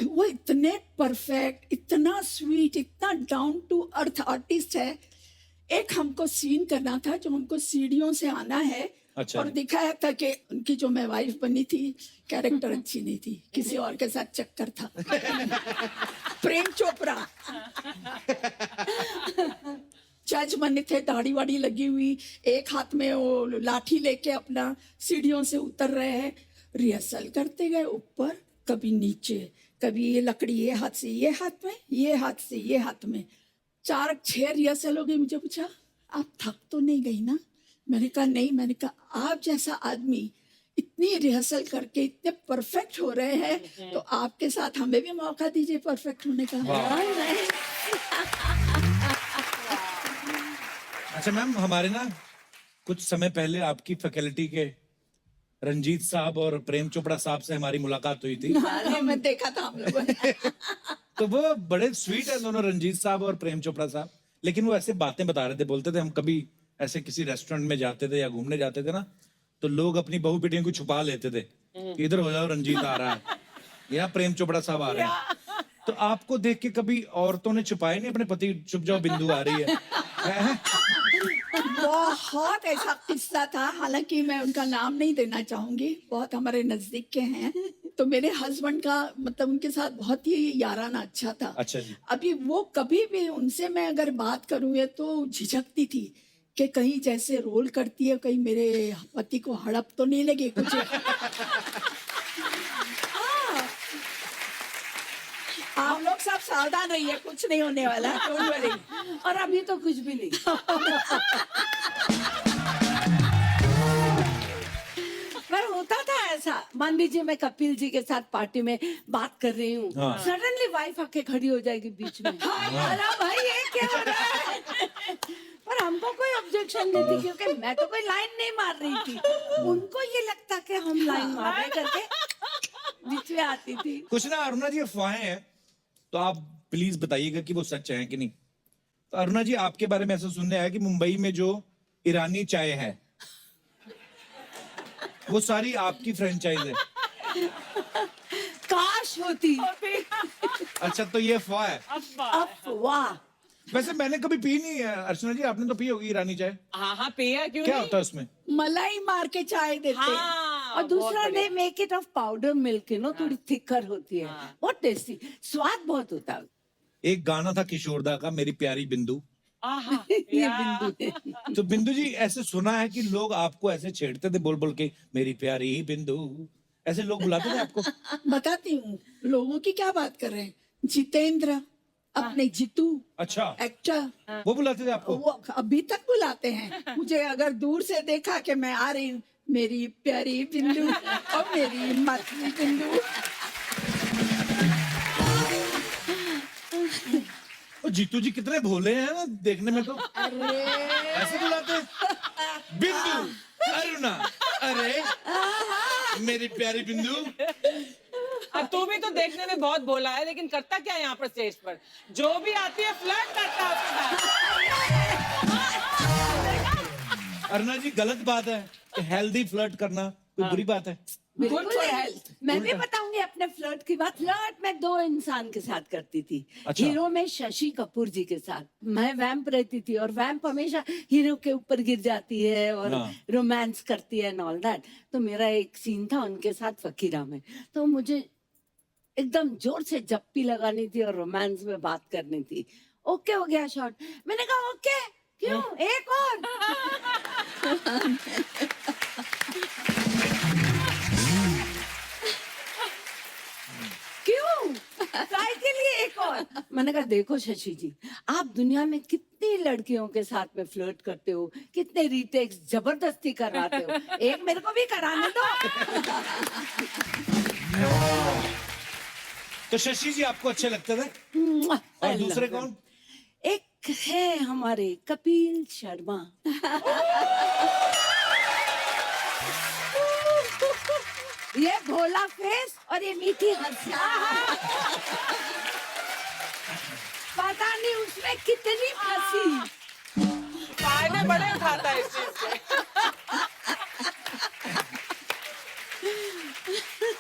Speaker 4: वो इतने परफेक्ट, इतना स्वीट, इतना डाउन टू अर्थ आर्टिस्ट है। एक हमको सीन करना था जो हमको सीढ़ियों से आना है।
Speaker 3: अच्छा।
Speaker 4: और दिखाया था कि उनकी जो मैं वाइफ बनी थी, कैरेक्टर अच्छी नहीं थी, किसी और के साथ चक्कर था। प्रेम चोपड़ा जज बने थे, दाढ़ी वाड़ी लगी हुई, एक हाथ में वो लाठी लेके अपना सीढ़ियों से उतर रहे हैं। रिहर्सल करते गए, ऊपर कभी नीचे, कभी ये लकड़ी ये हाथ से ये हाथ में, ये हाथ से ये हाथ में। 4-6 रिहर्सल हो गई। मुझे पूछा, आप थक तो नहीं गई ना? मैंने कहा नहीं। मैंने कहा आप जैसा आदमी इतनी रिहर्सल करके इतने परफेक्ट हो रहे हैं, तो आपके साथ हमें भी मौका दीजिए परफेक्ट होने का।
Speaker 3: अच्छा मैम, हमारे ना कुछ समय पहले आपकी फैकल्टी के रंजीत साहब और प्रेम चोपड़ा साहब से हमारी मुलाकात हुई थी।
Speaker 4: हाँ, मैं देखा था हम लोगों ने।
Speaker 3: तो वो बड़े स्वीट है दोनों, रंजीत साहब और प्रेम चोपड़ा साहब। लेकिन वो ऐसे बातें बता रहे थे, बोलते थे हम कभी ऐसे किसी रेस्टोरेंट में जाते थे या घूमने जाते थे ना, तो लोग अपनी बहू बेटियों को छुपा लेते थे कि इधर हो जाओ, रंजीत आ रहा है या प्रेम चोपड़ा साहब आ रहे हैं। तो आपको देख के कभी औरतों ने छुपाए नहीं अपने पति, छुप जाओ बिंदु आ रही है?
Speaker 4: बहुत ऐसा किस्सा था, हालांकि मैं उनका नाम नहीं देना चाहूंगी, बहुत हमारे नजदीक के हैं। तो मेरे हस्बैंड का मतलब उनके साथ बहुत ही याराना अच्छा था।
Speaker 3: अच्छा जी।
Speaker 4: अभी वो कभी भी उनसे मैं अगर बात करूँ या तो झिझकती थी कि कहीं जैसे रोल करती है, कहीं मेरे पति को हड़प तो नहीं लगे कुछ। आप लोग सब सावधान रहिए, कुछ नहीं होने वाला, डोंट वरी।
Speaker 8: और अभी तो कुछ भी नहीं। पर होता था ऐसा, मान लीजिए मैं कपिल जी के साथ पार्टी में बात कर रही हूँ,
Speaker 3: हाँ।
Speaker 8: सडनली वाइफ आके खड़ी हो जाएगी बीच में। अरे भाई ये क्या हो रहा है? पर हमको कोई ऑब्जेक्शन नहीं थी, क्योंकि मैं तो कोई लाइन नहीं मार रही थी। उनको ये लगता कि हम लाइन मार रहे करके बीच में आती थी।
Speaker 3: कुछ ना अरुणा जी अफवाहें हैं, तो आप प्लीज बताइएगा कि वो सच है कि नहीं। तो अरुणा जी, आपके बारे में ऐसा सुनने आया कि मुंबई में जो ईरानी चाय है वो सारी आपकी फ्रेंचाइज है।
Speaker 8: काश होती।
Speaker 3: अच्छा, तो ये अफवाह है।
Speaker 8: अफवाह।
Speaker 3: वैसे मैंने कभी पी नहीं है। अर्चना जी, आपने तो पी होगी ईरानी चाय।
Speaker 9: हाँ हाँ पिया, क्यों
Speaker 3: क्या
Speaker 9: नहीं?
Speaker 3: होता है उसमें?
Speaker 4: मलाई मार के चाय देते हैं।
Speaker 9: हाँ,
Speaker 8: और दूसरा
Speaker 9: बहुत
Speaker 8: दे
Speaker 9: बढ़िया।
Speaker 8: Make it of powder milk, थोड़ी थिकर होती है। बहुत टेस्टी, स्वाद बहुत होता है।
Speaker 3: एक गाना था किशोरदा का, मेरी प्यारी बिंदु।
Speaker 9: आहा,
Speaker 8: ये
Speaker 9: या।
Speaker 8: बिंदु है।
Speaker 3: तो बिंदु जी, ऐसे सुना है कि लोग आपको ऐसे छेड़ते थे बोल बोल के, मेरी प्यारी बिंदु, ऐसे लोग बुलाते थे आपको?
Speaker 4: बताती हूँ, लोगों की क्या बात कर रहे हैं। जितेंद्र, अपने जीतू
Speaker 3: अच्छा,
Speaker 4: एक्टर,
Speaker 3: वो बुलाते थे आपको?
Speaker 4: वो अभी तक बुलाते हैं मुझे। अगर दूर से देखा कि मैं आ रही हूँ, मेरी प्यारी बिंदु और मेरी मतली बिंदु।
Speaker 3: और जीतू जी कितने भोले हैं ना देखने में, तो ऐसे बुलाते हैं? बिंदु, अरुणा, अरे मेरी प्यारी बिंदु।
Speaker 9: अब तू भी तो देखने में बहुत बोला है, लेकिन करता क्या है यहाँ पर स्टेज पर? जो भी आती है फ्लर्ट करता है उसके साथ।
Speaker 3: अरुणा जी, गलत बात है कि हेल्दी फ्लर्ट करना कोई बुरी बात है?
Speaker 8: बिल्कुल नहीं। मैं भी बताऊंगी अपने फ्लर्ट की बात। फ्लर्ट मैं 2 इंसान के साथ करती थी।
Speaker 3: अच्छा।
Speaker 8: हीरो में शशि कपूर जी के साथ। मैं वैम्प रहती थी, और वैम्प हमेशा हीरो के ऊपर गिर जाती है और
Speaker 3: हाँ।
Speaker 8: रोमांस करती है एंड ऑल दैट। तो मेरा एक सीन था उनके साथ फकीरा में, तो मुझे एकदम जोर से जप्पी लगानी थी और रोमांस में बात करनी थी। ओके हो गया शॉट। मैंने कहा ओके क्यों, एक और। क्यों, काय के लिए एक और? मैंने कहा देखो शशि जी, आप दुनिया में कितनी लड़कियों के साथ में फ्लर्ट करते हो, कितने रीटेक्स जबरदस्ती कराते हो, एक मेरे को भी कराने दो।
Speaker 3: तो शशि जी आपको अच्छे लगते थे? और दूसरे कौन?
Speaker 8: एक है हमारे कपिल शर्मा। ये भोला फेस और ये मीठी हंसी। मैं कितनी फंसी।
Speaker 9: फायदे बड़े उठाता है इस चीज के।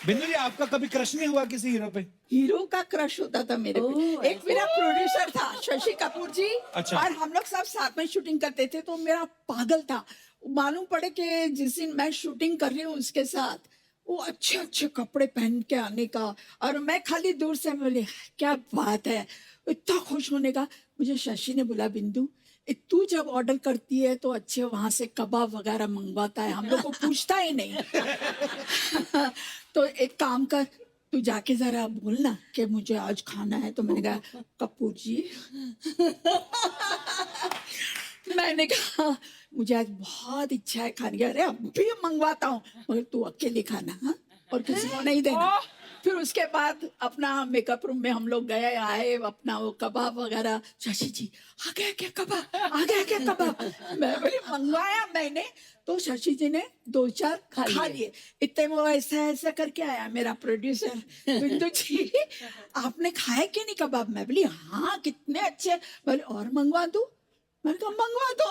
Speaker 3: बिंदु जी, आपका कभी क्रश नहीं हुआ किसी हीरो पे?
Speaker 4: हीरो का क्रश होता था मेरे पे। एक मेरा प्रोड्यूसर था शशि कपूर जी।
Speaker 3: अच्छा।
Speaker 4: और हम लोग सब साथ में शूटिंग करते थे, तो मेरा पागल था। मालूम पड़े कि जिस दिन मैं शूटिंग कर रही हूँ उसके साथ, वो अच्छे अच्छे कपड़े पहन के आने का, और मैं खाली दूर से बोले क्या बात है, इतना खुश होने का। मुझे शशि ने बोला, बिंदु तू जब ऑर्डर करती है तो अच्छे वहां से कबाब वगैरह मंगवाता है, हम लोग को पूछता ही नहीं। तो एक काम कर, तू जाके जरा बोलना कि मुझे आज खाना है। तो मैंने कहा, कपूर जी मैंने कहा मुझे आज बहुत इच्छा है खाने की। अरे अभी मंगवाता हूँ, मगर तू अकेले खाना, हाँ, और किसी को नहीं देना। फिर उसके बाद अपना मेकअप रूम में हम लोग गए आए, अपना वो कबाब वगैरह। शशि जी, आ गया क्या कबाब, आ गया क्या कबाब? मैं बोली मंगवाया मैंने। तो शशि जी ने 2-4 खा लिए। इतने वो ऐसा ऐसा करके आया मेरा प्रोड्यूसर, बिंदु जी आपने खाए कि नहीं कबाब? मैं बोली हाँ कितने अच्छे। बोले और मंगवा दूं? मैंने कहा मंगवा दो।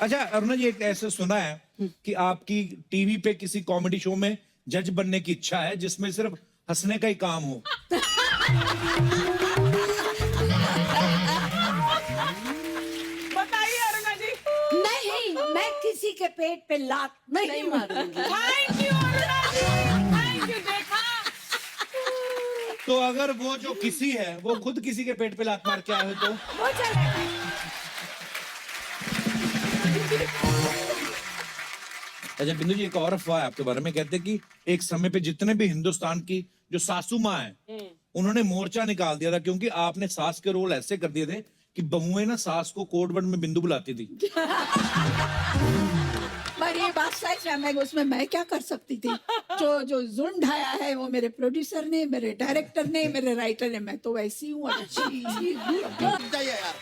Speaker 3: अच्छा अरुणा जी, एक ऐसे सुना है कि आपकी टीवी पे किसी कॉमेडी शो में जज बनने की इच्छा है, जिसमें सिर्फ हंसने का ही काम हो।
Speaker 9: बताइए अरुणा जी।
Speaker 8: नहीं, मैं किसी के पेट पे लात नहीं मारूंगी।
Speaker 9: Thank you Aruna ji, thank you. देखा,
Speaker 3: तो अगर वो जो किसी है वो खुद किसी के पेट पे लात मार के आए हो तो?
Speaker 8: वो चलेगा।
Speaker 3: अच्छा बिंदु जी, एक और अफवाह है आपके बारे में, कहते हैं कि एक समय पे जितने भी हिंदुस्तान की जो सासू माँ है उन्होंने मोर्चा निकाल दिया था, क्योंकि आपने सास के रोल ऐसे कर दिए थे कि बहुएं ना सास को कोड वर्ड में बिंदु बुलाती थी।
Speaker 4: पर ये बात सच है, मैं उसमें मैं क्या कर सकती थी? जो जुर्म ढाया है वो मेरे प्रोड्यूसर ने, मेरे डायरेक्टर ने, मेरे राइटर ने। मैं तो वैसी हूँ अच्छी।
Speaker 7: जाइए यार,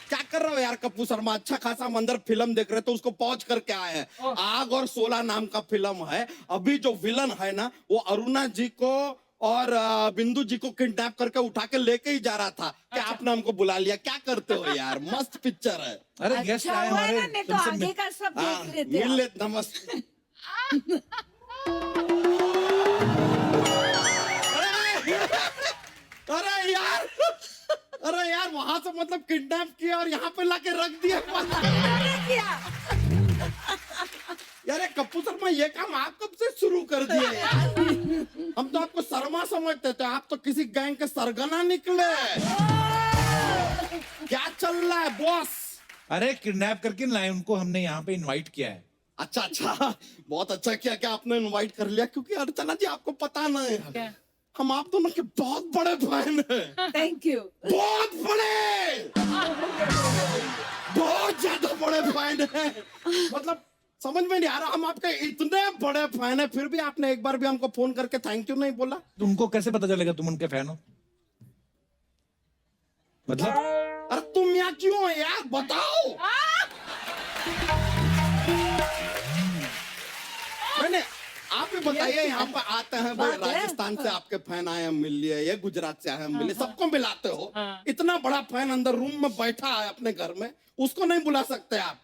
Speaker 7: क्या कर रहे हो यार कपूर शर्मा? अच्छा खासा मंदिर फिल्म देख रहे तो उसको पहुंच करके आए हैं। आग और 16 नाम का फिल्म है। अभी जो विलन है ना, वो अरुणा जी को और बिंदु जी को किडनैप करके उठा के लेके ही जा रहा था। क्या आपने हमको बुला लिया? क्या करते हो यार? मस्त पिक्चर है।
Speaker 3: अरे गेस्ट
Speaker 8: अच्छा
Speaker 3: आए
Speaker 8: हुआ
Speaker 3: हमारे,
Speaker 8: ना, नहीं तो
Speaker 3: तुमसे
Speaker 8: आगे का सब
Speaker 7: हाँ,
Speaker 8: देख लेते
Speaker 7: मिल
Speaker 8: हैं।
Speaker 7: ले, नमस्ते। अरे यार, अरे यार, वहां से मतलब किडनैप किया और यहाँ पे लाके रख दिया। यार कपूर शर्मा, ये काम आप कब से शुरू कर दिए यार? हम तो आपको शर्मा समझते थे, आप तो किसी गैंग के सरगना निकले। क्या चल रहा है बॉस?
Speaker 3: अरे किडनैप करके लाए उनको, हमने यहाँ पे इनवाइट किया है।
Speaker 7: अच्छा अच्छा, बहुत अच्छा किया क्या आपने इनवाइट कर लिया, क्योंकि अर्चना जी आपको पता नहीं है, हम आप दोनों के बहुत बड़े फैन हैं।
Speaker 8: Thank you.
Speaker 7: बहुत बड़े, बहुत ज्यादा बड़े फैन हैं। मतलब समझ में नहीं आ रहा, हम आपके इतने बड़े फैन हैं, फिर भी आपने एक बार भी हमको फोन करके थैंक यू नहीं बोला।
Speaker 3: तुमको कैसे पता चलेगा तुम उनके फैन हो? मतलब
Speaker 7: अरे तुम यहाँ क्यों हो यार, बताओ। मैंने आप भी बताइए, यहाँ पर आते हैं भाई, राजस्थान से आपके फैन आए हैं मिल लिए, ये गुजरात से आए हैं मिल लिए, सबको मिलाते हो। इतना बड़ा फैन अंदर रूम में बैठा है अपने घर में, उसको नहीं बुला सकते आप?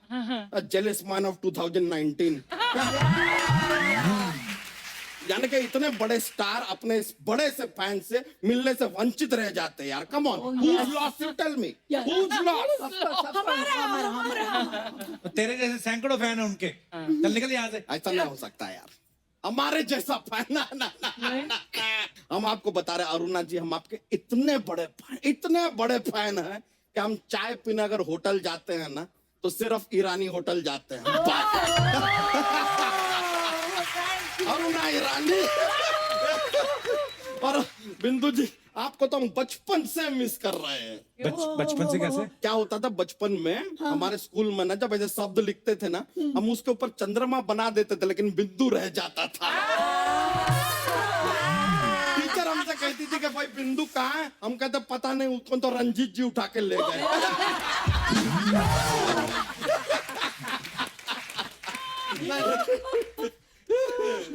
Speaker 7: Jealous man of 2019। यानी कि इतने बड़े स्टार अपने इस बड़े से फैन से मिलने से वंचित रह जाते हैं यार। Come on, who's lost? You tell me. Who's lost?
Speaker 3: तेरे जैसे सैकड़ों फैन है उनके, चल निकल यहाँ से।
Speaker 7: ऐसा नहीं हो सकता यार, हमारे जैसा फैन ना, ना, ना, ना। हम आपको बता रहे अरुणा जी, हम आपके इतने बड़े फैन हैं कि हम चाय पीने अगर होटल जाते हैं ना, तो सिर्फ ईरानी होटल जाते हैं। अरुणा ईरानी। और बिंदु जी, आपको तो हम बचपन से मिस कर रहे हैं।
Speaker 3: बचपन से कैसे?
Speaker 7: क्या होता था बचपन में, हमारे स्कूल में ना, जब ऐसे शब्द लिखते थे ना, हम उसके ऊपर चंद्रमा बना देते थे, लेकिन बिंदु रह जाता था। टीचर हमसे कहती थी कि भाई बिंदु कहाँ है? हम कहते पता नहीं, उसको तो रंजीत जी उठा के ले गए।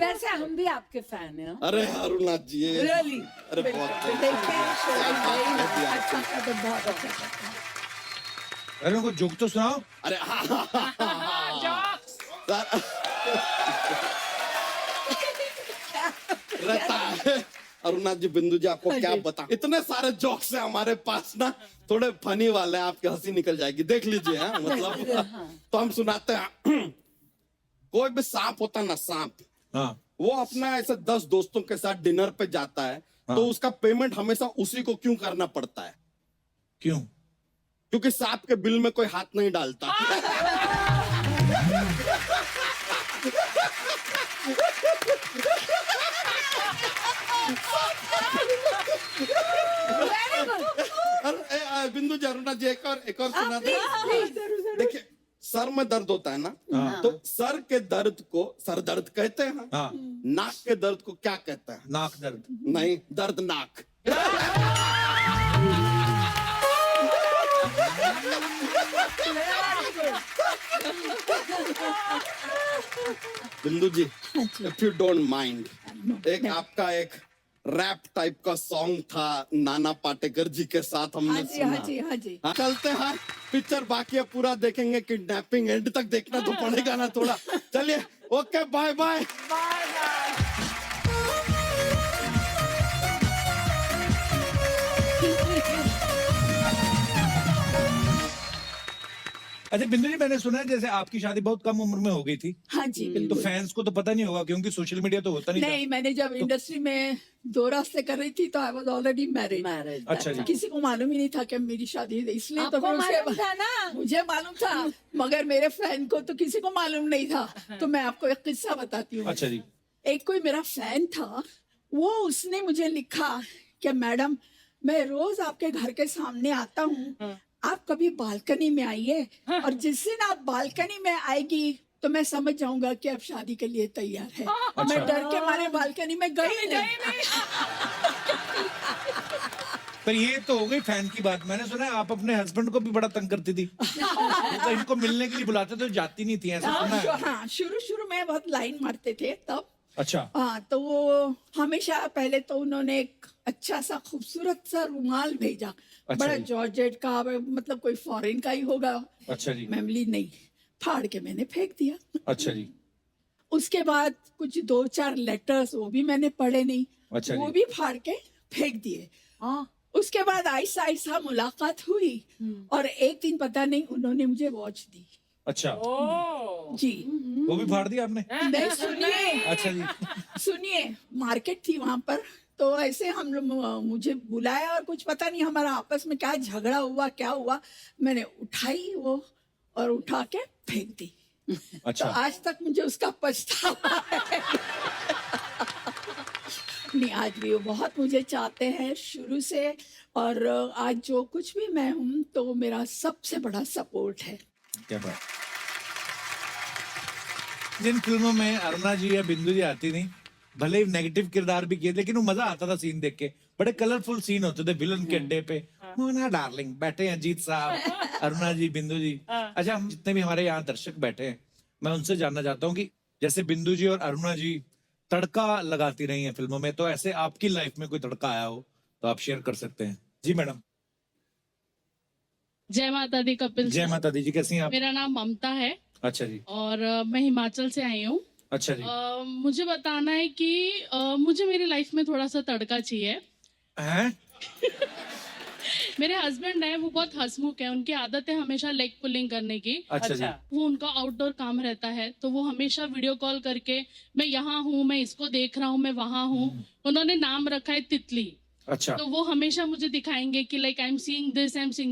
Speaker 8: वैसे हम भी आपके फैन हैं
Speaker 7: अरे अरुणनाथ जी ये
Speaker 8: रियली
Speaker 7: अरे बहुत
Speaker 4: देखिए शोएब भाई अच्छा था तो बहुत अच्छा था।
Speaker 3: अरे उनको जोक तो सुनाओ।
Speaker 7: अरे रहता है अरुणनाथ जी, बिंदु जी आपको क्या बता, इतने सारे जोक्स हैं हमारे पास ना, थोड़े फनी वाले हैं, आपकी हंसी निकल जाएगी, देख लीजिए। हैं मतलब तो हम सुनाते हैं। कोई भी सांप होता है ना, सांप,
Speaker 3: हाँ
Speaker 7: वो अपना ऐसे 10 दोस्तों के साथ डिनर पे जाता है, तो उसका पेमेंट हमेशा उसी को क्यों करना पड़ता है?
Speaker 3: क्यों?
Speaker 7: क्योंकि सांप के बिल में कोई हाथ नहीं डालता। बिंदु जी, अरुणा जी एक और सुना दे। देखिए सर में दर्द होता है ना, तो सर के दर्द को सर दर्द कहते हैं।
Speaker 3: हाँ।
Speaker 7: नाक के दर्द को क्या कहते हैं?
Speaker 3: नाक दर्द।
Speaker 7: नहीं, दर्द नाक। बिंदु जी, इफ यू डोंट माइंड, एक आपका एक रैप टाइप का सॉन्ग था नाना पाटेकर जी के साथ, हमने
Speaker 4: हाँ जी
Speaker 7: सुना।
Speaker 4: हाँ जी हाँ जी।
Speaker 7: हाँ, चलते हैं, पिक्चर बाकी है, पूरा देखेंगे, किडनैपिंग एंड तक देखना तो पड़ेगा ना थोड़ा। चलिए, ओके, बाय बाय।
Speaker 3: अच्छा बिंदु जी, मैंने सुना है जैसे आपकी शादी बहुत कम उम्र में हो गई थी,
Speaker 4: हाँ जी
Speaker 3: तो
Speaker 4: बिल्कुल।
Speaker 3: फैंस को तो पता नहीं होगा क्योंकि सोशल मीडिया तो होता नहीं
Speaker 4: नहीं, मैंने जब इंडस्ट्री में 2 रास्ते कर रही थी तो आई वाज ऑलरेडी मैरिड।
Speaker 3: अच्छा जी।
Speaker 4: किसी को मालूम ही नहीं था कि मेरी शादी है, इसलिए तो
Speaker 8: आपको
Speaker 4: फिर उसके
Speaker 8: मालूम था ना?
Speaker 4: मुझे मालूम था, मगर मेरे फैन को तो किसी को मालूम नहीं था। तो मैं आपको एक किस्सा बताती हूँ।
Speaker 3: अच्छा जी।
Speaker 4: एक कोई मेरा फैन था, वो उसने मुझे लिखा कि मैडम, मैं रोज आपके घर के सामने आता हूँ, आप कभी बालकनी में आइए, और जिस दिन आप बालकनी में आएगी तो मैं समझ जाऊंगा कि आप शादी के लिए तैयार है। मैं डर के मारे बालकनी में गई नहीं।
Speaker 3: पर ये तो हो गई फैन की बात। मैंने सुना है आप अपने हस्बैंड को भी बड़ा तंग करती थी। तो इनको मिलने के लिए बुलाते तो जाती नहीं थी, ऐसा सुना है।
Speaker 4: हाँ, शुरू में बहुत लाइन मारते थे तब।
Speaker 3: अच्छा।
Speaker 4: हाँ, तो वो हमेशा पहले तो उन्होंने एक अच्छा सा खूबसूरत सा रुमाल भेजा,
Speaker 3: अच्छा
Speaker 4: बड़ा
Speaker 3: जी।
Speaker 4: जॉर्जेट का, मतलब कोई फॉरेन का ही होगा।
Speaker 3: अच्छा जी।
Speaker 4: मेमली नहीं, फाड़ के मैंने फेंक दिया।
Speaker 3: अच्छा जी।
Speaker 4: उसके बाद कुछ 2-4 लेटर्स, वो भी मैंने पढ़े नहीं,
Speaker 3: अच्छा
Speaker 4: वो
Speaker 3: जी।
Speaker 4: भी फाड़ के फेंक दिए। उसके बाद आहिस्ता आहिस्ता मुलाकात हुई, और एक दिन पता नहीं उन्होंने मुझे वॉच दी।
Speaker 3: अच्छा,
Speaker 4: जी।
Speaker 3: वो भी फाड़ दिया आपने?
Speaker 4: नहीं, सुनिए।
Speaker 3: अच्छा जी।
Speaker 4: सुनिए, मार्केट थी वहां पर, तो ऐसे हम लोग, मुझे बुलाया और कुछ पता नहीं हमारा आपस में क्या झगड़ा हुआ, क्या हुआ, मैंने उठाई वो और उठा के फेंक दी।
Speaker 3: अच्छा।
Speaker 4: तो आज तक मुझे उसका पछतावा है। नहीं, आज भी वो बहुत मुझे चाहते हैं शुरू से, और आज जो कुछ भी मैं हूँ तो वो मेरा सबसे बड़ा सपोर्ट है।
Speaker 3: क्या बात। जिन फिल्मों में अरुणा जी या बिंदु जी आती नहीं, भले ही नेगेटिव किरदार भी किए, लेकिन वो मजा आता था सीन देख के। बड़े कलरफुल सीन होते थे विलन के अड्डे पे। मोना डार्लिंग बैठे हैं, अजीत साहब, अरुणा जी, बिंदु जी। अच्छा, हम जितने भी हमारे यहाँ दर्शक बैठे हैं, मैं उनसे जानना चाहता हूँ कि जैसे बिंदु जी और अरुणा जी तड़का लगाती रही हैं फिल्मों में, तो ऐसे आपकी लाइफ में कोई तड़का आया हो तो आप शेयर कर सकते हैं। जी मैडम।
Speaker 10: जय माता दी कपिल
Speaker 3: जय
Speaker 10: सर।
Speaker 3: माता दी जी, कैसी हैं आप?
Speaker 10: मेरा नाम ममता है
Speaker 3: अच्छा जी।
Speaker 10: और मैं हिमाचल से आई हूँ।
Speaker 3: अच्छा जी।
Speaker 10: मुझे बताना है कि मुझे मेरी लाइफ में थोड़ा सा तड़का चाहिए।
Speaker 3: हैं?
Speaker 10: मेरे हस्बैंड है, वो बहुत हंसमुख है, उनकी आदत है हमेशा लेग पुलिंग करने की।
Speaker 3: अच्छा जी।
Speaker 10: वो उनका आउटडोर काम रहता है, तो वो हमेशा वीडियो कॉल करके मैं यहाँ हूँ, मैं इसको देख रहा हूँ, मैं वहाँ हूँ। उन्होंने नाम रखा है तितली।
Speaker 3: अच्छा।
Speaker 10: तो वो हमेशा मुझे दिखाएंगे कि like I am seeing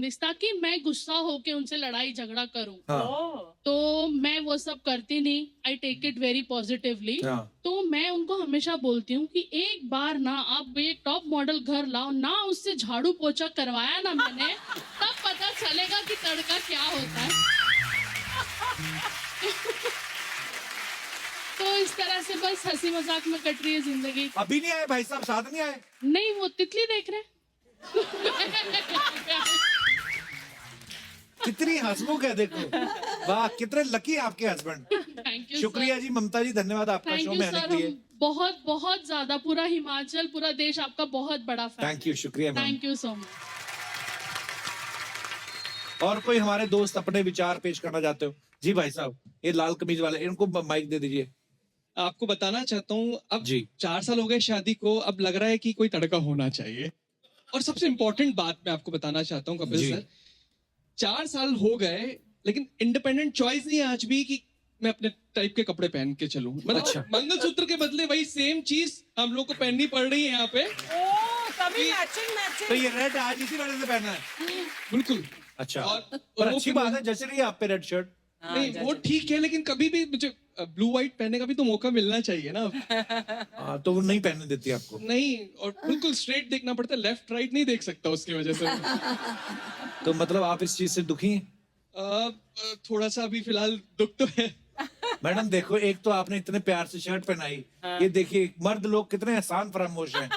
Speaker 10: this, ताकि मैं गुस्सा होके उनसे लड़ाई झगड़ा करूं।
Speaker 3: हाँ।
Speaker 10: तो मैं वो सब करती नहीं, I take it very positively.
Speaker 3: हाँ।
Speaker 10: तो मैं उनको हमेशा बोलती हूँ कि एक बार ना आप ये टॉप मॉडल घर लाओ ना, उससे झाड़ू पोछा करवाया ना मैंने, तब पता चलेगा कि तड़का क्या होता है। तो इस तरह से बस हंसी मजाक में कट रही है जिंदगी।
Speaker 3: अभी नहीं आए भाई साहब, साथ नहीं आए?
Speaker 10: नहीं, वो तितली देख रहे।
Speaker 3: कितनी हंसमुख है देखो। वाह, कितने लकी आपके हस्बैंड।
Speaker 10: थैंक यू यू
Speaker 3: शुक्रिया जी ममता जी, धन्यवाद आपका
Speaker 10: थैंक
Speaker 3: शो
Speaker 10: यू
Speaker 3: में आने
Speaker 10: सर,
Speaker 3: के लिए।
Speaker 10: हम बहुत बहुत ज्यादा, पूरा हिमाचल, पूरा देश आपका बहुत बड़ा फैन।
Speaker 3: थैंक यू, शुक्रिया ma'am.
Speaker 10: Thank you so much.
Speaker 3: और कोई हमारे दोस्त अपने विचार पेश करना चाहते हो? जी भाई साहब, ये लाल कमीज वाले, इनको माइक दे दीजिए।
Speaker 5: आपको बताना चाहता हूँ, अब
Speaker 3: जी।
Speaker 5: 4 साल हो गए शादी को, अब लग रहा है कि कोई तड़का होना चाहिए। और सबसे इम्पोर्टेंट बात मैं आपको बताना चाहता हूँ कपिल
Speaker 3: जी।
Speaker 5: सर, 4 साल हो गए लेकिन इंडिपेंडेंट चॉइस नहीं है आज भी कि मैं अपने टाइप के कपड़े पहन के चलूं। मतलब
Speaker 3: अच्छा।
Speaker 5: मंगलसूत्र के बदले वही सेम चीज हम लोग को पहननी पड़ रही है यहाँ पे।
Speaker 9: ओ तभी मैचिंग
Speaker 3: तो
Speaker 9: मैचिंग।
Speaker 3: ये रेड आज इसी वजह से पहना है?
Speaker 5: बिल्कुल।
Speaker 3: अच्छा,
Speaker 5: और
Speaker 3: पर
Speaker 5: वो
Speaker 3: अच्छी
Speaker 5: भी-
Speaker 3: बात है, जैसे रही है आप पे रेड शर्ट।
Speaker 5: नहीं वो ठीक है, लेकिन कभी भी मुझे ब्लू व्हाइट पहनने का भी तो मौका मिलना चाहिए ना।
Speaker 3: हाँ, तो वो नहीं पहनने देती आपको?
Speaker 5: नहीं, और बिल्कुल स्ट्रेट देखना पड़ता है, लेफ्ट राइट नहीं देख सकता उसकी वजह से।
Speaker 3: तो मतलब आप इस चीज से दुखी हैं?
Speaker 5: थोड़ा सा अभी फिलहाल दुख तो है।
Speaker 3: मैडम देखो, एक तो आपने इतने प्यार से शर्ट पहनाई, ये देखिए मर्द लोग कितने एहसान फरामोश हैं।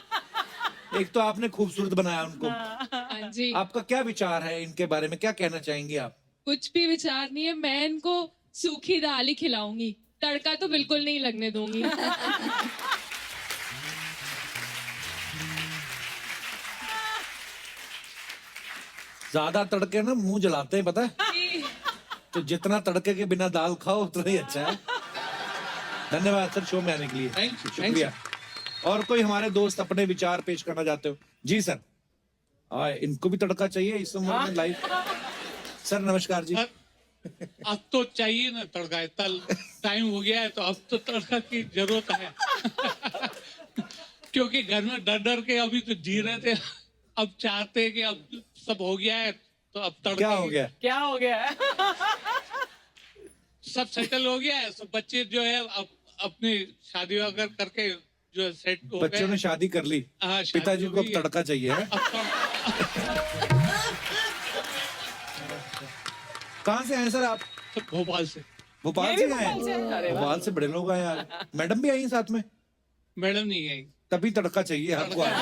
Speaker 3: एक तो आपने खूबसूरत बनाया उनको।
Speaker 10: हाँ जी,
Speaker 3: आपका क्या विचार है इनके बारे में, क्या कहना चाहेंगे आप?
Speaker 10: कुछ भी विचार नहीं है, मैं इनको सूखी दाल ही खिलाऊंगी, तड़का तो बिल्कुल नहीं लगने दूंगी।
Speaker 3: ज्यादा तड़के ना मुंह जलाते हैं, पता है? तो जितना तड़के के बिना दाल खाओ उतना ही अच्छा है। धन्यवाद सर शो में आने के लिए।
Speaker 5: Thank you,
Speaker 3: शुक्रिया। और कोई हमारे दोस्त अपने विचार पेश करना चाहते हो? जी सर। इनको भी तड़का चाहिए इस उम्र में लाइफ। सर नमस्कार जी।
Speaker 1: अब तो चाहिए ना तड़का, इतना टाइम हो गया है तो अब तो तड़का की जरूरत है। क्योंकि घर में डर डर के अभी तो जी रहे थे, अब चाहते हैं कि अब सब हो गया है तो अब तड़का।
Speaker 3: क्या हो गया?
Speaker 9: क्या हो गया है?
Speaker 1: सब सेटल हो गया है, सब बच्चे जो है अब अपनी शादी वगैरह करके जो है सेट हो
Speaker 3: बच्चों ने
Speaker 1: गए।
Speaker 3: शादी कर ली,
Speaker 1: हाँ, शादी
Speaker 3: पिताजी को अब
Speaker 1: हुई है।
Speaker 3: तड़का चाहिए है?
Speaker 1: अब
Speaker 3: कहाँ से हैं सर आप?
Speaker 1: तो भोपाल से।
Speaker 3: भोपाल
Speaker 9: ये
Speaker 3: से
Speaker 9: भी
Speaker 3: आए
Speaker 9: भोपाल से?
Speaker 3: हैं?
Speaker 9: अरे वाह।
Speaker 3: भोपाल से बड़े लोग आए यार। मैडम भी आई हैं साथ में?
Speaker 1: मैडम नहीं आई।
Speaker 3: तभी तड़का चाहिए आपको आज।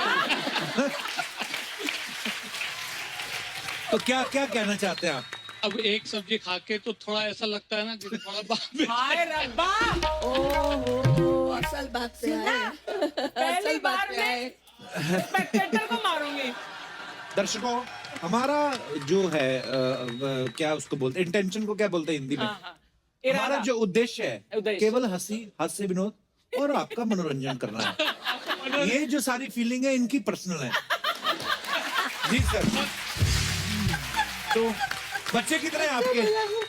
Speaker 3: तो क्या क्या कहना चाहते हैं आप?
Speaker 1: अब एक सब्जी खा के तो थोड़ा ऐसा लगता है ना कि थोड़ा बाद में
Speaker 9: हाय रब्बा,
Speaker 4: ओहो, असल बात पे आए।
Speaker 9: पहली
Speaker 4: असल बात
Speaker 9: बार
Speaker 4: पे
Speaker 9: में
Speaker 4: आए।
Speaker 9: स्पेक्टेटर को मारूंगी।
Speaker 3: दर्शकों, हमारा जो है क्या उसको बोलते हैं, इंटेंशन को क्या बोलते हैं हिंदी में?
Speaker 9: हाँ,
Speaker 3: हमारा
Speaker 9: इरादा।
Speaker 3: जो उद्देश्य है
Speaker 9: उद्देश्य।
Speaker 3: केवल हंसी, हास्य विनोद और आपका मनोरंजन करना है। ये जो सारी फीलिंग है इनकी पर्सनल है। जी सर। तो बच्चे कितने हैं आपके?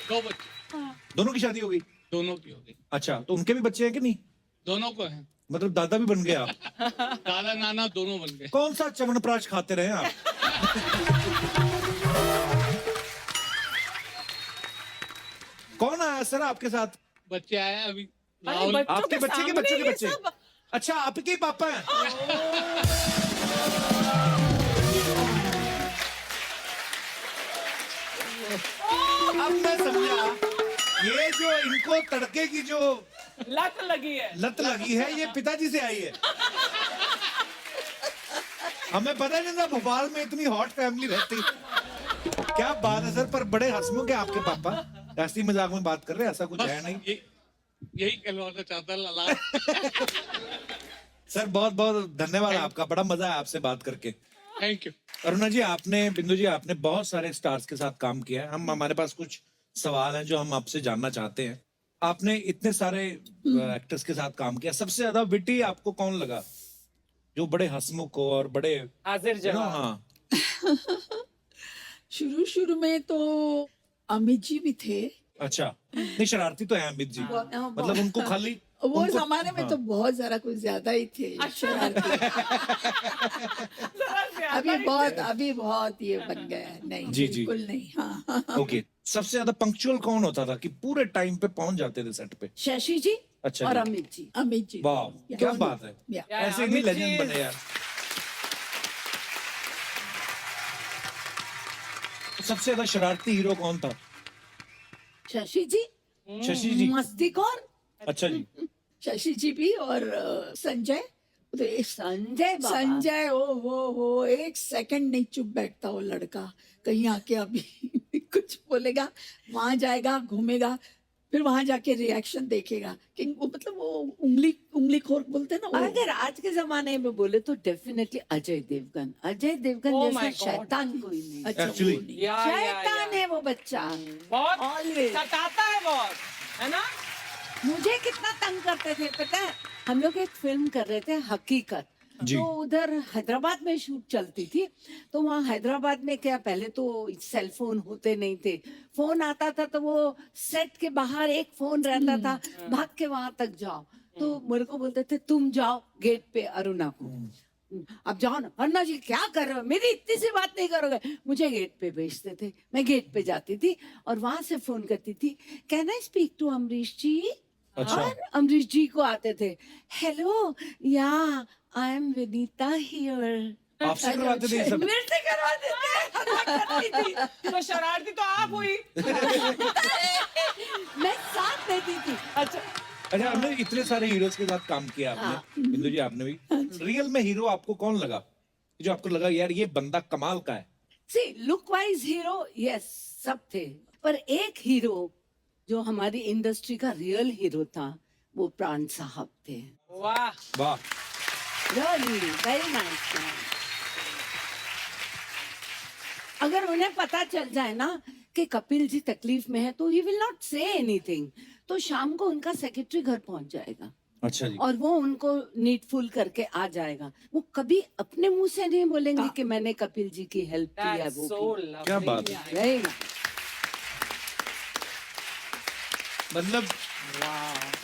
Speaker 1: 2 बच्चे,
Speaker 3: दोनों की शादी हो गई?
Speaker 1: दोनों की हो गई।
Speaker 3: अच्छा, तो उनके भी बच्चे हैं कि नहीं?
Speaker 1: दोनों को है,
Speaker 3: मतलब दादा भी बन गए आप?
Speaker 1: दादा नाना दोनों बन गए।
Speaker 3: कौन सा च्यवनप्राश खाते रहे आप? कौन आया सर आपके साथ?
Speaker 1: बच्चे आए अभी।
Speaker 9: अरे
Speaker 1: राहुल,
Speaker 9: बच्चों
Speaker 3: आपके
Speaker 9: के
Speaker 3: बच्चे के
Speaker 9: सामने
Speaker 3: बच्चों के
Speaker 9: ये
Speaker 3: बच्चे?
Speaker 9: सब?
Speaker 3: अच्छा, आपके ही पापा हैं? अब मैं समझा, ये जो इनको तड़के की जो
Speaker 9: लत लगी है।
Speaker 3: लत लगी है ये पिताजी से आई है। हमें पता नहीं था भोपाल में इतनी हॉट फैमिली रहती। क्या बात है सर, पर बड़े हंसमुख है आपके पापा। ऐसी मजाक में बात कर रहे हैं, ऐसा कुछ है नहीं।
Speaker 1: यही कहलवाना चाहता लाला।
Speaker 3: सर बहुत बहुत धन्यवाद आपका, बड़ा मजा आया आपसे बात करके।
Speaker 1: Thank you.
Speaker 3: अरुणा जी, आपने, बिंदु जी, आपने बहुत सारे स्टार्स के साथ काम किया है। हमारे पास कुछ सवाल हैं जो हम आपसे जानना चाहते हैं। आपने इतने सारे एक्टर्स के साथ काम किया, सबसे ज्यादा विटी आपको कौन लगा, जो बड़े हंसमुख हो और बड़े
Speaker 9: हाजिर जवाब।
Speaker 3: हाँ?
Speaker 4: शुरू शुरू में तो अमित जी भी थे।
Speaker 3: अच्छा, नहीं शरारती तो है अमित जी, मतलब उनको खाली
Speaker 4: वो
Speaker 3: उनको-
Speaker 4: जमाने में
Speaker 3: हाँ।
Speaker 4: तो बहुत जरा कुछ ज्यादा ही थे शरारती। अभी बहुत ये बन गया है। नहीं
Speaker 3: जी, जी।
Speaker 4: बिल्कुल नहीं। हाँ।
Speaker 3: ओके, सबसे ज्यादा पंक्चुअल कौन होता था कि पूरे टाइम पे पहुंच जाते थे सेट पे?
Speaker 8: शशि जी
Speaker 3: अच्छा
Speaker 8: और
Speaker 3: जी।
Speaker 8: अमित जी।
Speaker 4: अमित जी।
Speaker 3: वाह, क्या बात है,
Speaker 4: या।
Speaker 3: ऐसे भी
Speaker 9: अमित
Speaker 3: लेजेंड
Speaker 9: जी-
Speaker 3: बने यार। सबसे ज्यादा शरारती हीरो कौन था?
Speaker 8: शशि जी
Speaker 3: शशि जी।
Speaker 8: मस्ती कौन?
Speaker 3: अच्छा जी।
Speaker 4: शशि जी भी और संजय। तो
Speaker 8: संजय बाबा।
Speaker 4: संजय हो एक सेकंड नहीं चुप बैठता वो लड़का। कहीं आके अभी कुछ बोलेगा, वहां जाएगा, घूमेगा, फिर वहां जाके रिएक्शन देखेगा कि वो मतलब वो उंगली खोर बोलते हैं ना वो।
Speaker 8: अगर आज के जमाने में बोले तो डेफिनेटली अजय देवगन
Speaker 9: Oh
Speaker 8: जैसा
Speaker 9: my God.
Speaker 8: शैतान कोई नहीं।
Speaker 4: अच्छा, वो
Speaker 3: Actually,
Speaker 4: नहीं।
Speaker 8: शैतान है वो बच्चा।
Speaker 9: बहुत
Speaker 8: Always.
Speaker 9: सताता है बहुत, है ना?
Speaker 8: मुझे कितना तंग करते थे पता है, हम लोग एक फिल्म कर रहे थे हकीकत, तो उधर हैदराबाद में शूट चलती थी। तो वहाँ हैदराबाद में क्या, पहले तो सेल फोन होते नहीं थे, फोन आता था तो वो सेट के बाहर एक फोन रहता था, भाग के वहां तक जाओ। तो मेरे को बोलते थे तुम जाओ गेट पे अरुणा को, अब जाओ ना। अरुणा जी क्या कर रहे हो, मेरी इतनी सी बात नहीं करोगे। मुझे गेट पे भेजते थे, मैं गेट पे जाती थी और वहां से फोन करती थी, can I speak to Amrish ji. और अमरीश जी को आते थे, हेलो या आई एम विनीता हियर।
Speaker 3: आपसे करवाते थे ये सब?
Speaker 8: मेरे से करवाते थे।
Speaker 9: तो शरारती तो आप हुई।
Speaker 8: मैं साथ देती थी।
Speaker 9: अच्छा,
Speaker 3: अच्छा, आपने इतने सारे हीरोज के साथ काम किया आपने, बिंदु जी आपने भी। रियल में हीरो आपको कौन लगा, जो आपको लगा यार ये बंदा कमाल का है?
Speaker 8: See look wise hero yes सब थे, पर एक हीरो जो हमारी इंडस्ट्री का रियल हीरो था वो प्राण साहब थे।
Speaker 9: वाह,
Speaker 3: वाह।
Speaker 8: Really very nice. अगर उन्हें पता चल जाए ना कि कपिल जी तकलीफ में है तो he will not say anything, तो शाम को उनका सेक्रेटरी घर पहुंच जाएगा
Speaker 3: अच्छा जी।
Speaker 8: और वो उनको नीडफुल करके आ जाएगा। वो कभी अपने मुंह से नहीं बोलेंगे कि मैंने कपिल जी की हेल्प की है।
Speaker 9: that's
Speaker 8: वो
Speaker 9: so
Speaker 8: की।
Speaker 9: lovely.
Speaker 3: क्या बात है।
Speaker 8: Very nice.
Speaker 3: मतलब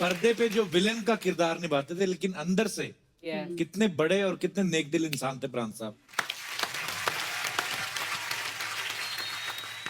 Speaker 3: पर्दे पे जो विलेन का किरदार निभाते थे, लेकिन अंदर से
Speaker 9: Yes.
Speaker 3: कितने बड़े और कितने नेकदिल इंसान थे प्राण साहब।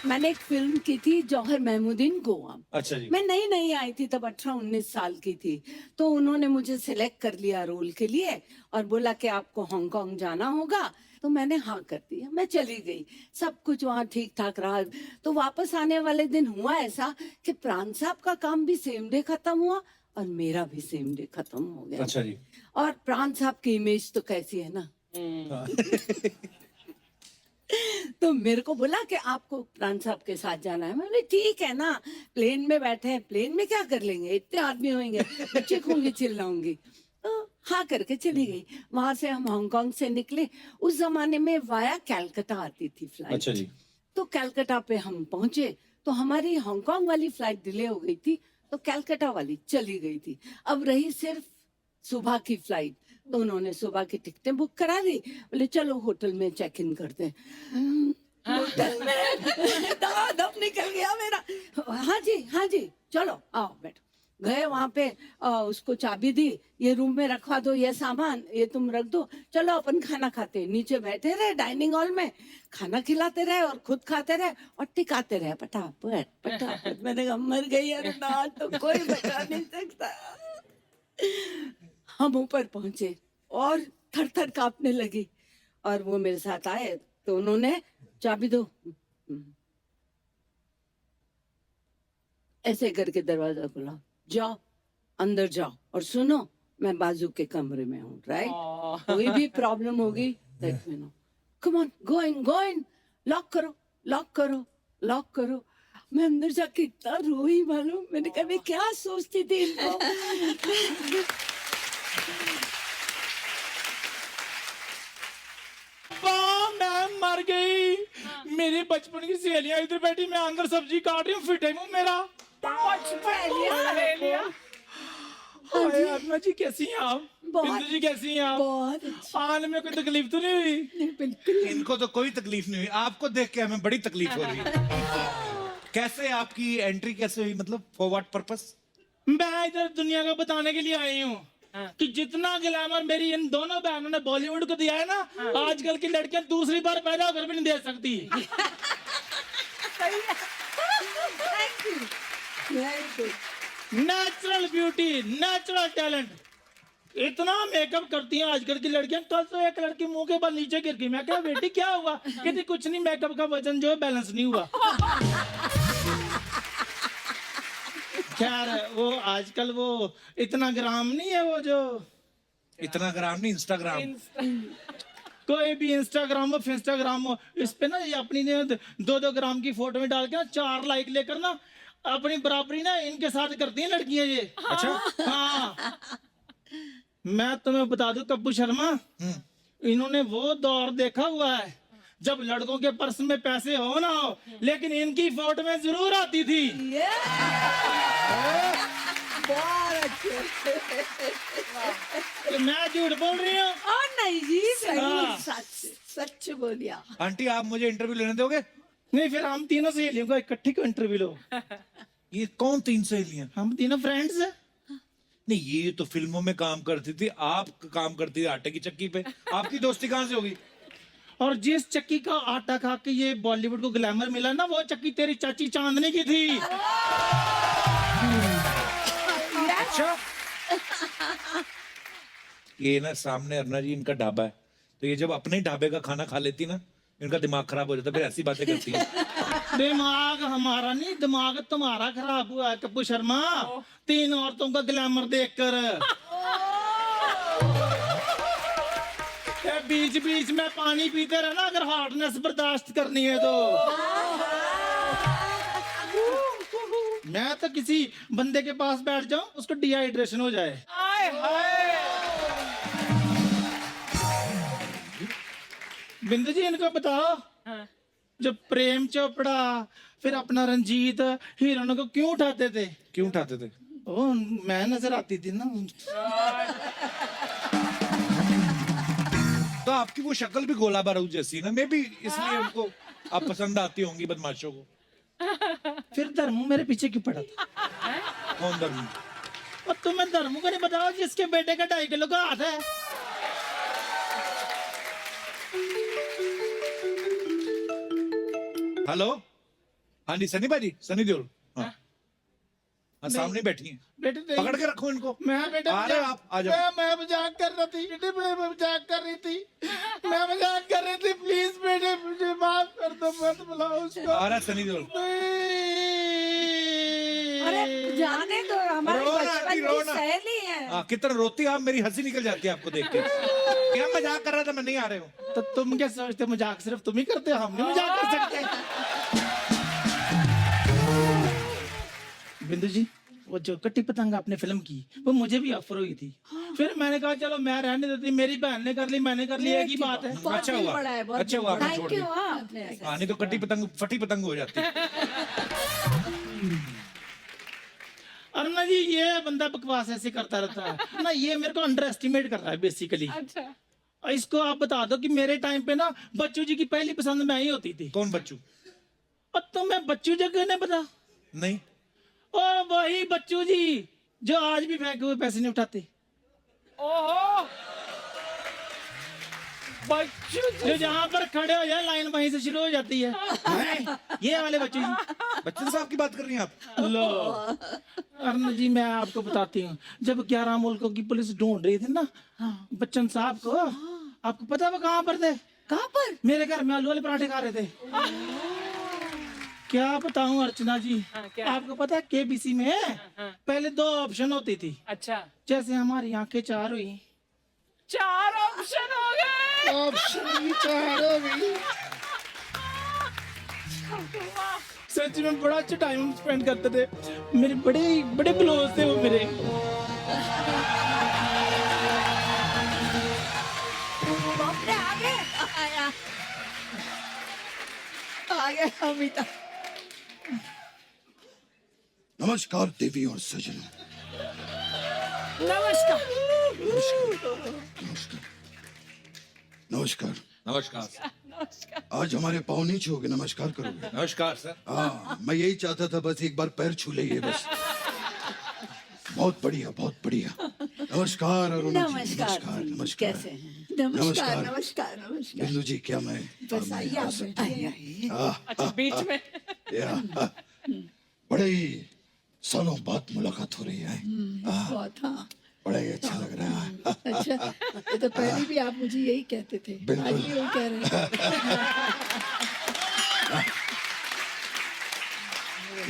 Speaker 8: मैंने एक फिल्म की थी जौहर महमूदीन गोवा।
Speaker 3: अच्छा जी।
Speaker 8: मैं नई आई थी तब, 18-19 साल की थी। तो उन्होंने मुझे सिलेक्ट कर लिया रोल के लिए और बोला कि आपको हांगकांग जाना होगा। तो मैंने हाँ कर दिया, मैं चली गई। सब कुछ वहाँ ठीक ठाक रहा। तो वापस आने वाले दिन हुआ ऐसा कि प्राण साहब का काम भी सेम डे खत्म हुआ और मेरा भी सेम डे खत्म हो गया।
Speaker 3: अच्छा जी।
Speaker 8: और प्राण साहब की इमेज तो कैसी है ना, तो मेरे को बोला कि आपको प्राण साहब के साथ जाना है। मैंने ठीक है ना, प्लेन में बैठे हैं, प्लेन में क्या कर लेंगे, इतने आदमी होंगे, चीखूंगी चिल्लाऊंगी। तो हाँ करके चली गई। वहां से हम हांगकांग से निकले। उस जमाने में वाया कैलकाटा आती थी फ्लाइट।
Speaker 3: अच्छा जी।
Speaker 8: तो कैलकाटा पे हम पहुंचे तो हमारी हांगकांग वाली फ्लाइट डिले हो गई थी, तो कैलकाटा वाली चली गई थी। अब रही सिर्फ सुबह की फ्लाइट, तो उन्होंने सुबह की टिकटें बुक करा दी। बोले चलो होटल में चेक इन करते हैं। होटल में दम निकल गया मेरा। हाँ जी चलो आओ बैठो। गए वहां पे, उसको चाबी दी, ये रूम में रखवा दो, ये सामान ये तुम रख दो, चलो अपन खाना खाते। नीचे बैठे रहे डाइनिंग हॉल में, खाना खिलाते रहे और खुद खाते रहे और टिकाते रहे पटापट। मैंने कहा मर गई अरे ना, तो कोई बचा नहीं सकता। हम ऊपर पहुंचे और थर थर कांपने लगी और वो मेरे साथ आए तो उन्होंने चाबी दो, ऐसे करके दरवाजा खुला, जाओ अंदर जाओ और सुनो मैं बाजू के कमरे में हूँ, राइट। कोई भी प्रॉब्लम होगी let me know, come on go in, lock करो। मैं अंदर जाके इतना रोई मालूम, मैंने कहा मैं क्या सोचती थी इनको।
Speaker 1: मैं मर गई। मेरी बचपन की सहेलियां इधर बैठी, मैं अंदर सब्जी काट रही हूँ, फिट है मुंह मेरा। हाय अरुणा जी कैसी हैं आप? बिंदु जी कैसी हैं आप?
Speaker 4: बहुत अच्छा।
Speaker 1: आने में कोई तकलीफ तो नहीं हुई?
Speaker 4: नहीं, बिल्कुल
Speaker 3: इनको तो कोई तकलीफ नहीं हुई, आपको देख के हमें बड़ी तकलीफ हो रही है। कैसे आपकी एंट्री कैसे हुई, मतलब फॉर व्हाट पर्पस?
Speaker 1: मैं इधर दुनिया को बताने के लिए आई हूँ कि जितना ग्लैमर मेरी इन दोनों बहनों ने बॉलीवुड को दिया है ना, आजकल की लड़कियां दूसरी बार पैदा होकर भी नहीं दे सकती। नेचुरल ब्यूटी, नेचुरल टैलेंट, इतना मेकअप करती हैं आजकल की लड़कियां। कल तो एक लड़की मुंह के बल नीचे गिर गई। मैं कहा बेटी क्या हुआ? कहती कुछ नहीं, मेकअप का वजन जो है बैलेंस नहीं हुआ। खैर वो आजकल वो इतना ग्राम नहीं है, वो जो
Speaker 3: इतना ग्राम नहीं, इंस्टाग्राम।
Speaker 1: कोई भी इंस्टाग्राम हो फिंस्टाग्राम हो, इस पे ना ये अपनी ने 2-2 ग्राम की फोटो में डाल के ना 4 लाइक लेकर ना अपनी बराबरी ना इनके साथ करती हैं लड़कियां ये।
Speaker 3: अच्छा।
Speaker 1: हाँ, मैं तुम्हें बता दूं कप्पू शर्मा, इन्होंने वो दौर देखा हुआ है जब लड़कों के पर्स में पैसे हो ना हो, लेकिन इनकी फोटो में जरूर आती थी।
Speaker 4: बहुत अच्छे।
Speaker 1: तो मैं झूठ बोल रही हूँ?
Speaker 8: और नहीं जी,
Speaker 1: हाँ।
Speaker 4: सच सच बोलिया।
Speaker 3: आंटी आप मुझे इंटरव्यू लेने दोगे?
Speaker 1: नहीं, फिर हम तीनों सहेलियों को इकट्ठी को इंटरव्यू लो।
Speaker 3: ये कौन 3 सहेलियां?
Speaker 1: हम तीनों फ्रेंड्स हैं।
Speaker 3: नहीं, ये तो फिल्मों में काम करती थी, आप काम करती थी आटे की चक्की पे। आपकी दोस्ती कहाँ से होगी?
Speaker 1: और जिस चक्की का आटा खा के ये बॉलीवुड को ग्लैमर मिला ना, वो चक्की तेरी चाची चांदनी की थी।
Speaker 3: अच्छा। ये ना सामने अरुणा जी इनका ढाबा है, तो ये जब अपने ही ढाबे का खाना खा लेती ना, इनका दिमाग खराब हो जाता, फिर ऐसी बातें करती है।
Speaker 1: दिमाग हमारा नहीं, दिमाग तुम्हारा खराब हुआ है कप्पू शर्मा, 3 औरतों का ग्लैमर देखकर। बीच बीच में पानी पीते रहना अगर हॉटनेस बर्दाश्त करनी है तो। मैं तो किसी बंदे के पास बैठ जाऊं, उसको डिहाइड्रेशन हो जाए।
Speaker 9: हाय हाय।
Speaker 1: बिंदु जी इनको बताओ, जब प्रेम चोपड़ा फिर अपना रंजीत हीरोइनों को क्यों उठाते थे?
Speaker 3: क्यों उठाते थे?
Speaker 1: ओ, मैं नजर आती थी ना।
Speaker 3: तो आपकी वो शक्ल भी गोला बारूद जैसी ना, मे भी इसलिए उनको आप पसंद आती होंगी बदमाशों को।
Speaker 1: फिर धर्मू मेरे पीछे क्यों पड़ा था?
Speaker 3: कौन धर्म?
Speaker 1: और तुम्हें धर्मू को नहीं बताओ जिसके बेटे का 2.5 किलो का हाथ है?
Speaker 3: हेलो, हाँ जी सनी भाजी, सनी देओल। हाँ हाँ, सामने बैठी हैं।
Speaker 1: बेटे नहीं।
Speaker 3: पकड़ के रखो इनको।
Speaker 1: मैं बेटा
Speaker 3: आ रहे हो आप, आ जाओ।
Speaker 1: मैं मजाक कर रही थी बेटे, मैं मजाक कर रही थी, मैं मजाक कर रही थी। प्लीज बेटे मुझे माफ कर दो, मत बुलाओ उसको।
Speaker 3: आ रहा है सनी देओल।
Speaker 8: अरे जाने दो, हमारे
Speaker 3: रो ना,
Speaker 8: बचपन
Speaker 3: आंटी, रो
Speaker 8: की
Speaker 3: ना।
Speaker 8: सहेली है।
Speaker 3: हाँ, कितना रोती आप, मेरी हंसी निकल जाती है आपको देख के। क्या मजाक कर रहा था मैं, नहीं आ रहे हो।
Speaker 1: तो तुम क्या सोचते मजाक सिर्फ तुम ही करते हो, हम नहीं मजाक कर सकते? बिंदु जी, वो जो कट्टी पतंग आपने फिल्म की, वो मुझे भी ऑफर हुई थी। फिर मैंने कहा चलो मैं रहने देती, मेरी बहन ने कर ली, मैंने कर ली, एक ही बात है।
Speaker 8: बहुत
Speaker 3: अच्छा
Speaker 8: दिल
Speaker 3: हुआ,
Speaker 8: बड़ा है, बहुत
Speaker 3: अच्छा हुआ आपने छोड़
Speaker 8: थैंक यू।
Speaker 3: दी।
Speaker 8: आपने ऐसा-
Speaker 3: हाँ, नहीं तो कट्टी पतंग फटी पतंग हो जाती।
Speaker 1: अरुणा जी, ये बंदा बकवास ऐसे करता रहता है ना, ये मेरे को अंडर एस्टिमेट कर रहा है बेसिकली।
Speaker 9: अच्छा।
Speaker 1: इसको आप बता दो कि मेरे टाइम पे ना बच्चू जी की पहली पसंद मैं ही होती थी।
Speaker 3: कौन बच्चू?
Speaker 1: और तुम्हें बच्चू जी क्यों नहीं पता?
Speaker 3: नहीं।
Speaker 1: ओ वही बच्चू जी जो आज भी फेंके हुए पैसे नहीं उठाते,
Speaker 9: ओहो, बच्चू
Speaker 1: जो जहाँ पर खड़े हो जाए लाइन वहीं से शुरू हो जाती है। ये वाले बच्चू जी।
Speaker 3: बच्चन साहब की बात कर रही हैं आप?
Speaker 1: लो अरुण जी, मैं आपको बताती हूँ, जब 11 मुल्कों की पुलिस ढूंढ रही थी ना बच्चन साहब को, आपको पता है वो कहाँ पर थे?
Speaker 8: कहाँ पर?
Speaker 1: मेरे घर में आलू वाले पराठे खा रहे थे। क्या बताऊं अर्चना जी,
Speaker 9: क्या?
Speaker 1: आपको पता है केबीसी में पहले 2 ऑप्शन होती थी।
Speaker 9: अच्छा,
Speaker 1: जैसे हमारी आंखें 4 हुई,
Speaker 9: 4 ऑप्शन हो गए।
Speaker 1: ऑप्शन 4 हो गई। सच में बड़ा अच्छा टाइम स्पेंड करते थे, मेरे बड़े बड़े क्लोज थे वो मेरे।
Speaker 8: बाप रे, आ गए। आया। आ गए अमिताभ।
Speaker 2: नमस्कार देवी और सजनों।
Speaker 8: नमस्कार।
Speaker 2: नमस्कार नमस्कार।
Speaker 3: नमस्कार।
Speaker 2: आज हमारे पाँव नहीं छूओगे, नमस्कार करोगे।
Speaker 3: नमस्कार सर।
Speaker 2: हाँ, मैं यही चाहता था, बस एक बार पैर छू लीजिए बस। बहुत बढ़िया, बहुत बढ़िया। नमस्कार अरुणा जी।
Speaker 8: नमस्कार।
Speaker 2: नमस्कार नमस्कार।
Speaker 8: कैसे हैं?
Speaker 4: नमस्कार
Speaker 2: नमस्कार।
Speaker 4: नमस्कार नमस्कार।
Speaker 2: बिंदु जी, क्या मैं
Speaker 4: बस आइए आप बैठिए।
Speaker 9: अच्छा, बीच में।
Speaker 2: बड़े ही सालों बाद मुलाकात हो रही है।
Speaker 4: बहुत, हाँ
Speaker 2: बड़ा ही अच्छा लग रहा है।
Speaker 4: अच्छा, ये तो पहले भी आप मुझे यही कहते थे,
Speaker 2: बिल्कुल।
Speaker 4: आज भी वो कह रहे हैं।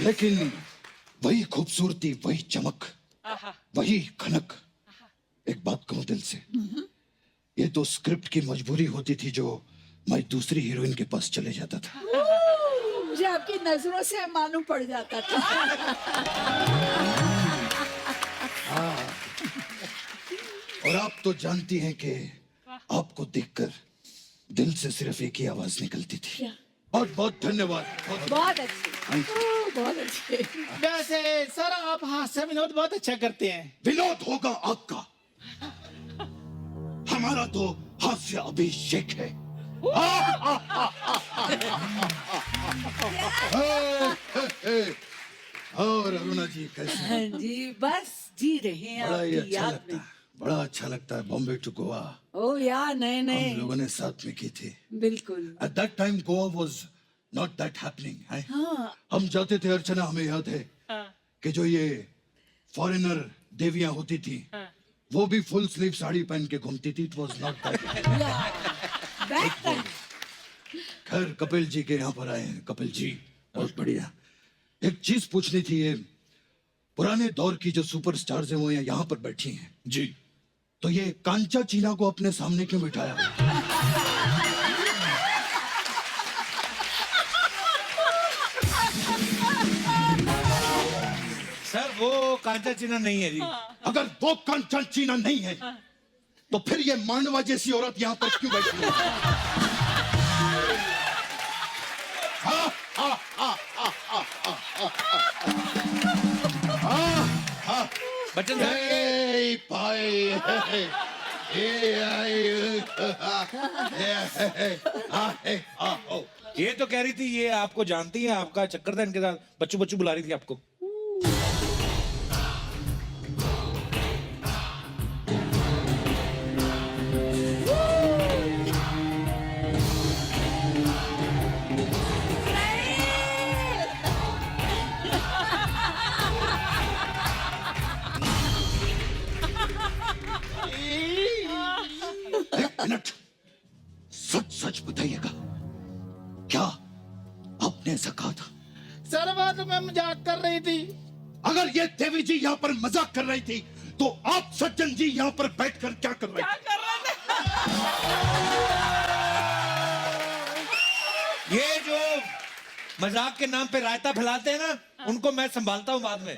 Speaker 2: लेकिन वही खूबसूरती, वही चमक, वही खनक। एक बात कहूं दिल से, ये तो स्क्रिप्ट की मजबूरी होती थी जो मैं दूसरी हीरोइन के पास चले जाता था।
Speaker 4: मुझे आपकी आपकी नजरों से मालूम पड़ जाता था।
Speaker 2: और आप तो जानती हैं कि आपको देखकर दिल से सिर्फ एक ही आवाज निकलती थी। बहुत बहुत धन्यवाद।
Speaker 4: बहुत अच्छे, बहुत अच्छे।
Speaker 1: वैसे सर आप हास्य विनोद बहुत अच्छा करते हैं।
Speaker 2: विनोद होगा आपका, हमारा तो हास्य अभिषेक है। और अरुणा जी कैसे हैं?
Speaker 8: हाँ जी, बस जी रहे हैं
Speaker 2: बड़ा ही
Speaker 8: आपकी
Speaker 2: अच्छा
Speaker 8: याद
Speaker 2: लगता
Speaker 8: में।
Speaker 2: है, बड़ा अच्छा लगता है। बॉम्बे टू गोवा
Speaker 8: ओ यार, नहीं
Speaker 2: हम
Speaker 8: नहीं,
Speaker 2: लोगों ने साथ में की थी।
Speaker 8: बिल्कुल।
Speaker 2: At that time Goa was not that happening है?
Speaker 8: हाँ,
Speaker 2: हम जाते थे अर्चना, हमें याद है कि जो ये फॉरेनर देवियां होती थी वो भी फुल स्लीव साड़ी पहन के घूमती थी। It was not that.
Speaker 8: Back time.
Speaker 2: खैर कपिल जी के यहाँ पर आए हैं। कपिल जी बहुत बढ़िया। एक चीज पूछनी थी, ये पुराने दौर की जो सुपरस्टार्स हैं वो यहाँ पर बैठी हैं
Speaker 3: जी।
Speaker 2: तो ये कांचा चीना को अपने सामने क्यों बिठाया?
Speaker 3: सर वो कांचा चीना नहीं है जी।
Speaker 2: अगर वो कांचा चीना नहीं है तो फिर ये मांडवा जैसी औरत यहाँ पर क्यों बैठी है?
Speaker 3: बच्चन साहब
Speaker 2: Hey, भाई,
Speaker 3: ये तो कह रही थी ये आपको जानती है, आपका चक्कर था इनके साथ, बच्चू बच्चू बुला रही थी आपको।
Speaker 2: एक मिनट, सच सच बताइएगा, क्या आपने ऐसा कहा था?
Speaker 1: सर बात मैं मजाक कर रही थी।
Speaker 2: अगर ये देवी जी यहाँ पर मजाक कर रही थी तो आप सज्जन जी यहाँ पर बैठकर क्या कर रहे थे?
Speaker 3: ये जो मजाक के नाम पे रायता फैलाते हैं ना, उनको मैं संभालता हूँ बाद में।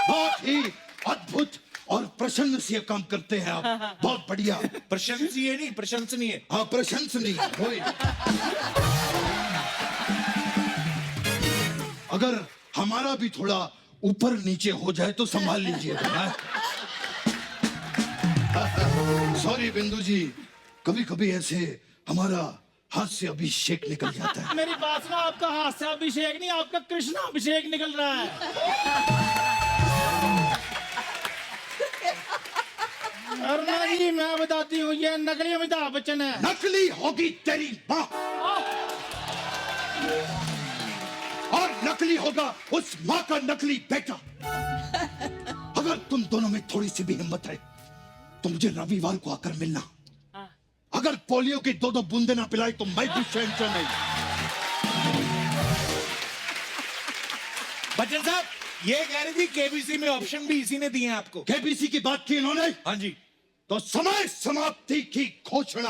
Speaker 2: बहुत ही अद्भुत और प्रशंसनीय काम करते हैं आप। बहुत बढ़िया।
Speaker 3: प्रशंसनीय नहीं, प्रशंसनीय।
Speaker 2: हाँ, प्रशंसनीय। वही। अगर हमारा भी थोड़ा ऊपर नीचे हो जाए तो संभाल लीजिएगा। सॉरी बिंदु जी, कभी कभी ऐसे हमारा हास्य अभिषेक निकल जाता है।
Speaker 1: मेरी बात सुनो, आपका हास्य अभिषेक नहीं, आपका कृष्णा अभिषेक निकल रहा है। अरुणा जी मैं बताती हूँ, ये नकली अमिताभ बच्चन है।
Speaker 2: नकली होगी तेरी माँ, और नकली होगा उस माँ का नकली बेटा। अगर तुम दोनों में थोड़ी सी भी हिम्मत है तो मुझे रविवार को आकर मिलना। अगर पोलियो की 2-2 बूंदे ना पिलाई तो मैं भी शहंशाह नहीं।
Speaker 3: बच्चन साहब ये कह रही थी केबीसी में ऑप्शन भी इसी ने दिए हैं आपको।
Speaker 2: केबीसी की बात की इन्होंने,
Speaker 3: हाँ जी।
Speaker 2: तो समय समाप्ति की घोषणा।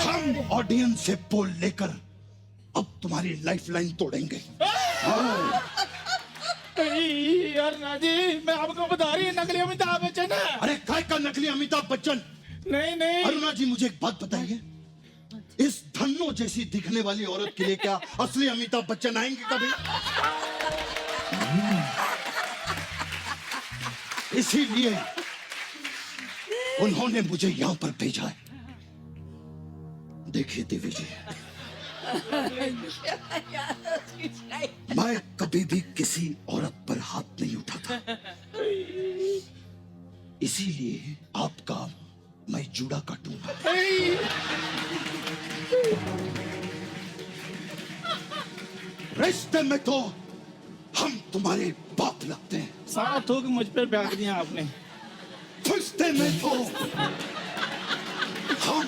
Speaker 2: हम ऑडियंस से पोल लेकर अब तुम्हारी लाइफलाइन तोड़ेंगे।
Speaker 1: अरुणा जी मैं आपको बता रही हूँ, नकली अमिताभ बच्चन है।
Speaker 2: अरे काय का नकली अमिताभ बच्चन?
Speaker 1: नहीं नहीं
Speaker 2: अरुणा जी मुझे एक बात बताइए, इस धन्नो जैसी दिखने वाली औरत के लिए क्या असली अमिताभ बच्चन आएंगे कभी? इसीलिए उन्होंने मुझे यहां पर भेजा है। देखिए देवी जी, मैं कभी भी किसी औरत पर हाथ नहीं उठाता, इसीलिए आपका मैं जूड़ा काटूंगा। रिश्ते में तो हम तुम्हारे बाप लगते हैं,
Speaker 1: सारा थूक मुझ पे फेंक दिया आपने।
Speaker 2: रिश्ते में तो हम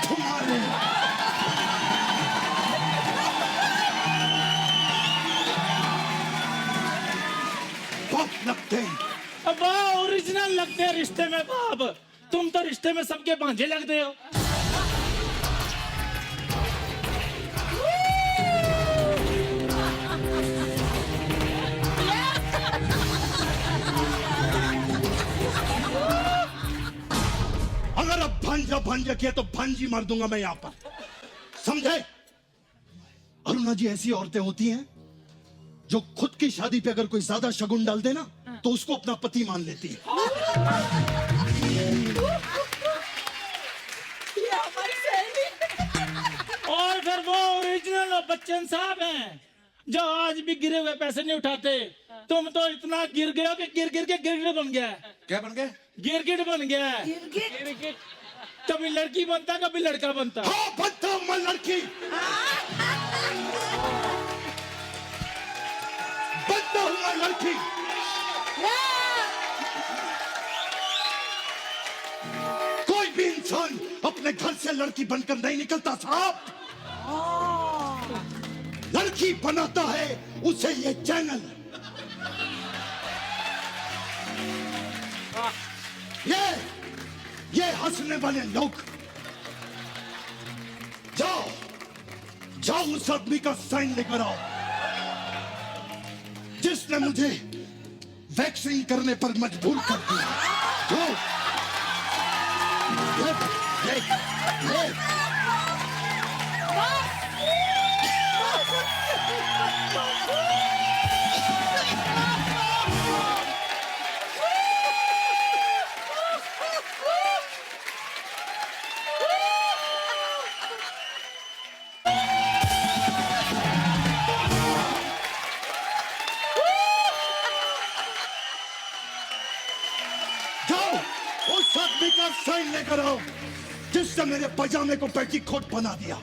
Speaker 2: तुम्हारे बाप लगते हैं।
Speaker 1: अब ओरिजिनल लगते हैं रिश्ते में बाप। तुम तो रिश्ते में सबके भांजे लगते हो।
Speaker 2: अगर अब भांजा भांजा किया तो भांजी मार दूंगा मैं यहां पर, समझे? अरुणा जी, ऐसी औरतें होती हैं जो खुद की शादी पे अगर कोई ज्यादा शगुन डाल दे ना तो उसको अपना पति मान लेती है।
Speaker 4: ये हमारी सहेली
Speaker 1: और फिर वो ओरिजिनल बच्चन साहब हैं जो आज भी गिरे हुए पैसे नहीं उठाते। तुम तो इतना गिर गए हो कि गिर गिर के गिरगिट बन गया है।
Speaker 3: क्या बन गए?
Speaker 1: गिरगिट बन गया है। कभी लड़की बनता, कभी लड़का बनता।
Speaker 2: हाँ, बनता हूं मैं लड़की, बनता हूं मैं लड़की। कोई भी इंसान अपने घर से लड़की बनकर नहीं निकलता साहब, लड़की बनाता है उसे ये चैनल। ये हंसने वाले लोग, जाओ जाओ उस आदमी का साइन लेकर आओ जिसने मुझे वैक्सीन करने पर मजबूर कर दिया। जाओ, ये। उस आदमी का साइन लेकर आओ जिसने मेरे पजामे को पेटीकोट बना दिया।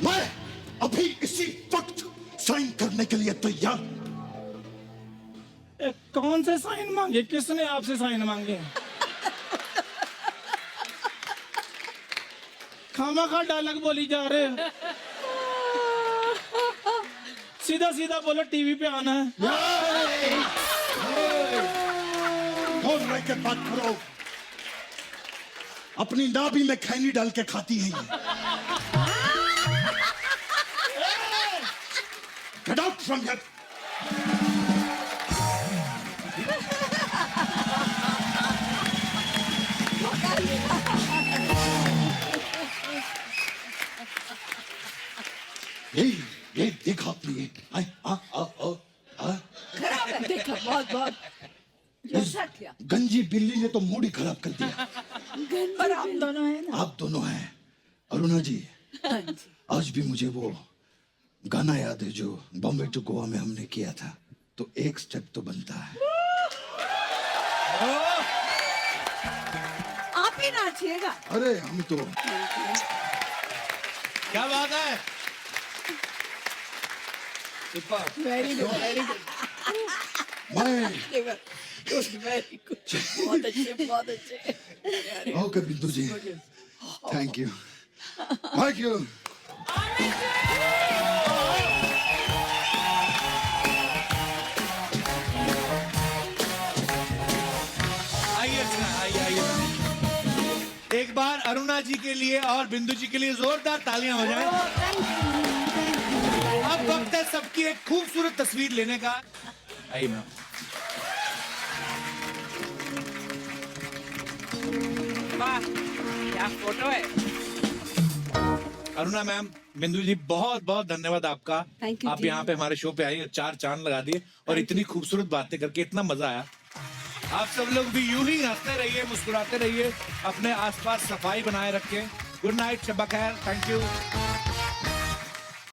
Speaker 2: मैं अभी इसी वक्त साइन करने के लिए तैयार।
Speaker 1: कौन से साइन मांगे? किसने आपसे साइन मांगे? खामखा डायलॉग बोली जा रहे हो। सीधा सीधा बोलो, टीवी पे आना है।
Speaker 2: बोल रहे के बात करो, अपनी नाभि में खैनी डाल के खाती है ये। Get out from here. ये देखा आपने ये?
Speaker 4: देखा, बहुत बहुत ऐसा क्या?
Speaker 2: गंजी बिल्ली ने तो मूड ही खराब कर दिया।
Speaker 4: पर हम दोनों हैं ना।
Speaker 2: आप दोनों हैं। अरुणा जी, आज भी मुझे वो गाना याद है जो बॉम्बे टू गोवा में हमने किया था, तो एक स्टेप तो बनता है।
Speaker 8: आप ही नाचिएगा।
Speaker 2: अरे हम तो
Speaker 3: क्या बात है?
Speaker 4: वेरी गुड, वेरी गुड,
Speaker 2: मैं
Speaker 4: वेरी गुड, बहुत अच्छे, बहुत अच्छे।
Speaker 2: ओके बिंदु जी, थैंक यू, थैंक यू।
Speaker 3: आइए। एक बार अरुणा जी के लिए और बिंदु जी के लिए जोरदार तालियां हो जाएं। अब वक्त है सबकी एक खूबसूरत तस्वीर लेने का। आइए मैम।
Speaker 9: वाह, क्या फोटो है।
Speaker 3: अरुणा मैम, बिंदु जी, बहुत बहुत धन्यवाद आपका।
Speaker 8: Thank you
Speaker 3: आप
Speaker 8: जी।
Speaker 3: यहाँ पे हमारे शो पे आई, 4 चांद लगा दिए और इतनी खूबसूरत बातें करके इतना मजा आया। आप सब लोग भी यूं ही हंसते रहिए, मुस्कुराते रहिए, अपने आसपास सफाई बनाए रखें। गुड नाइट, शब्बा खैर, थैंक यू।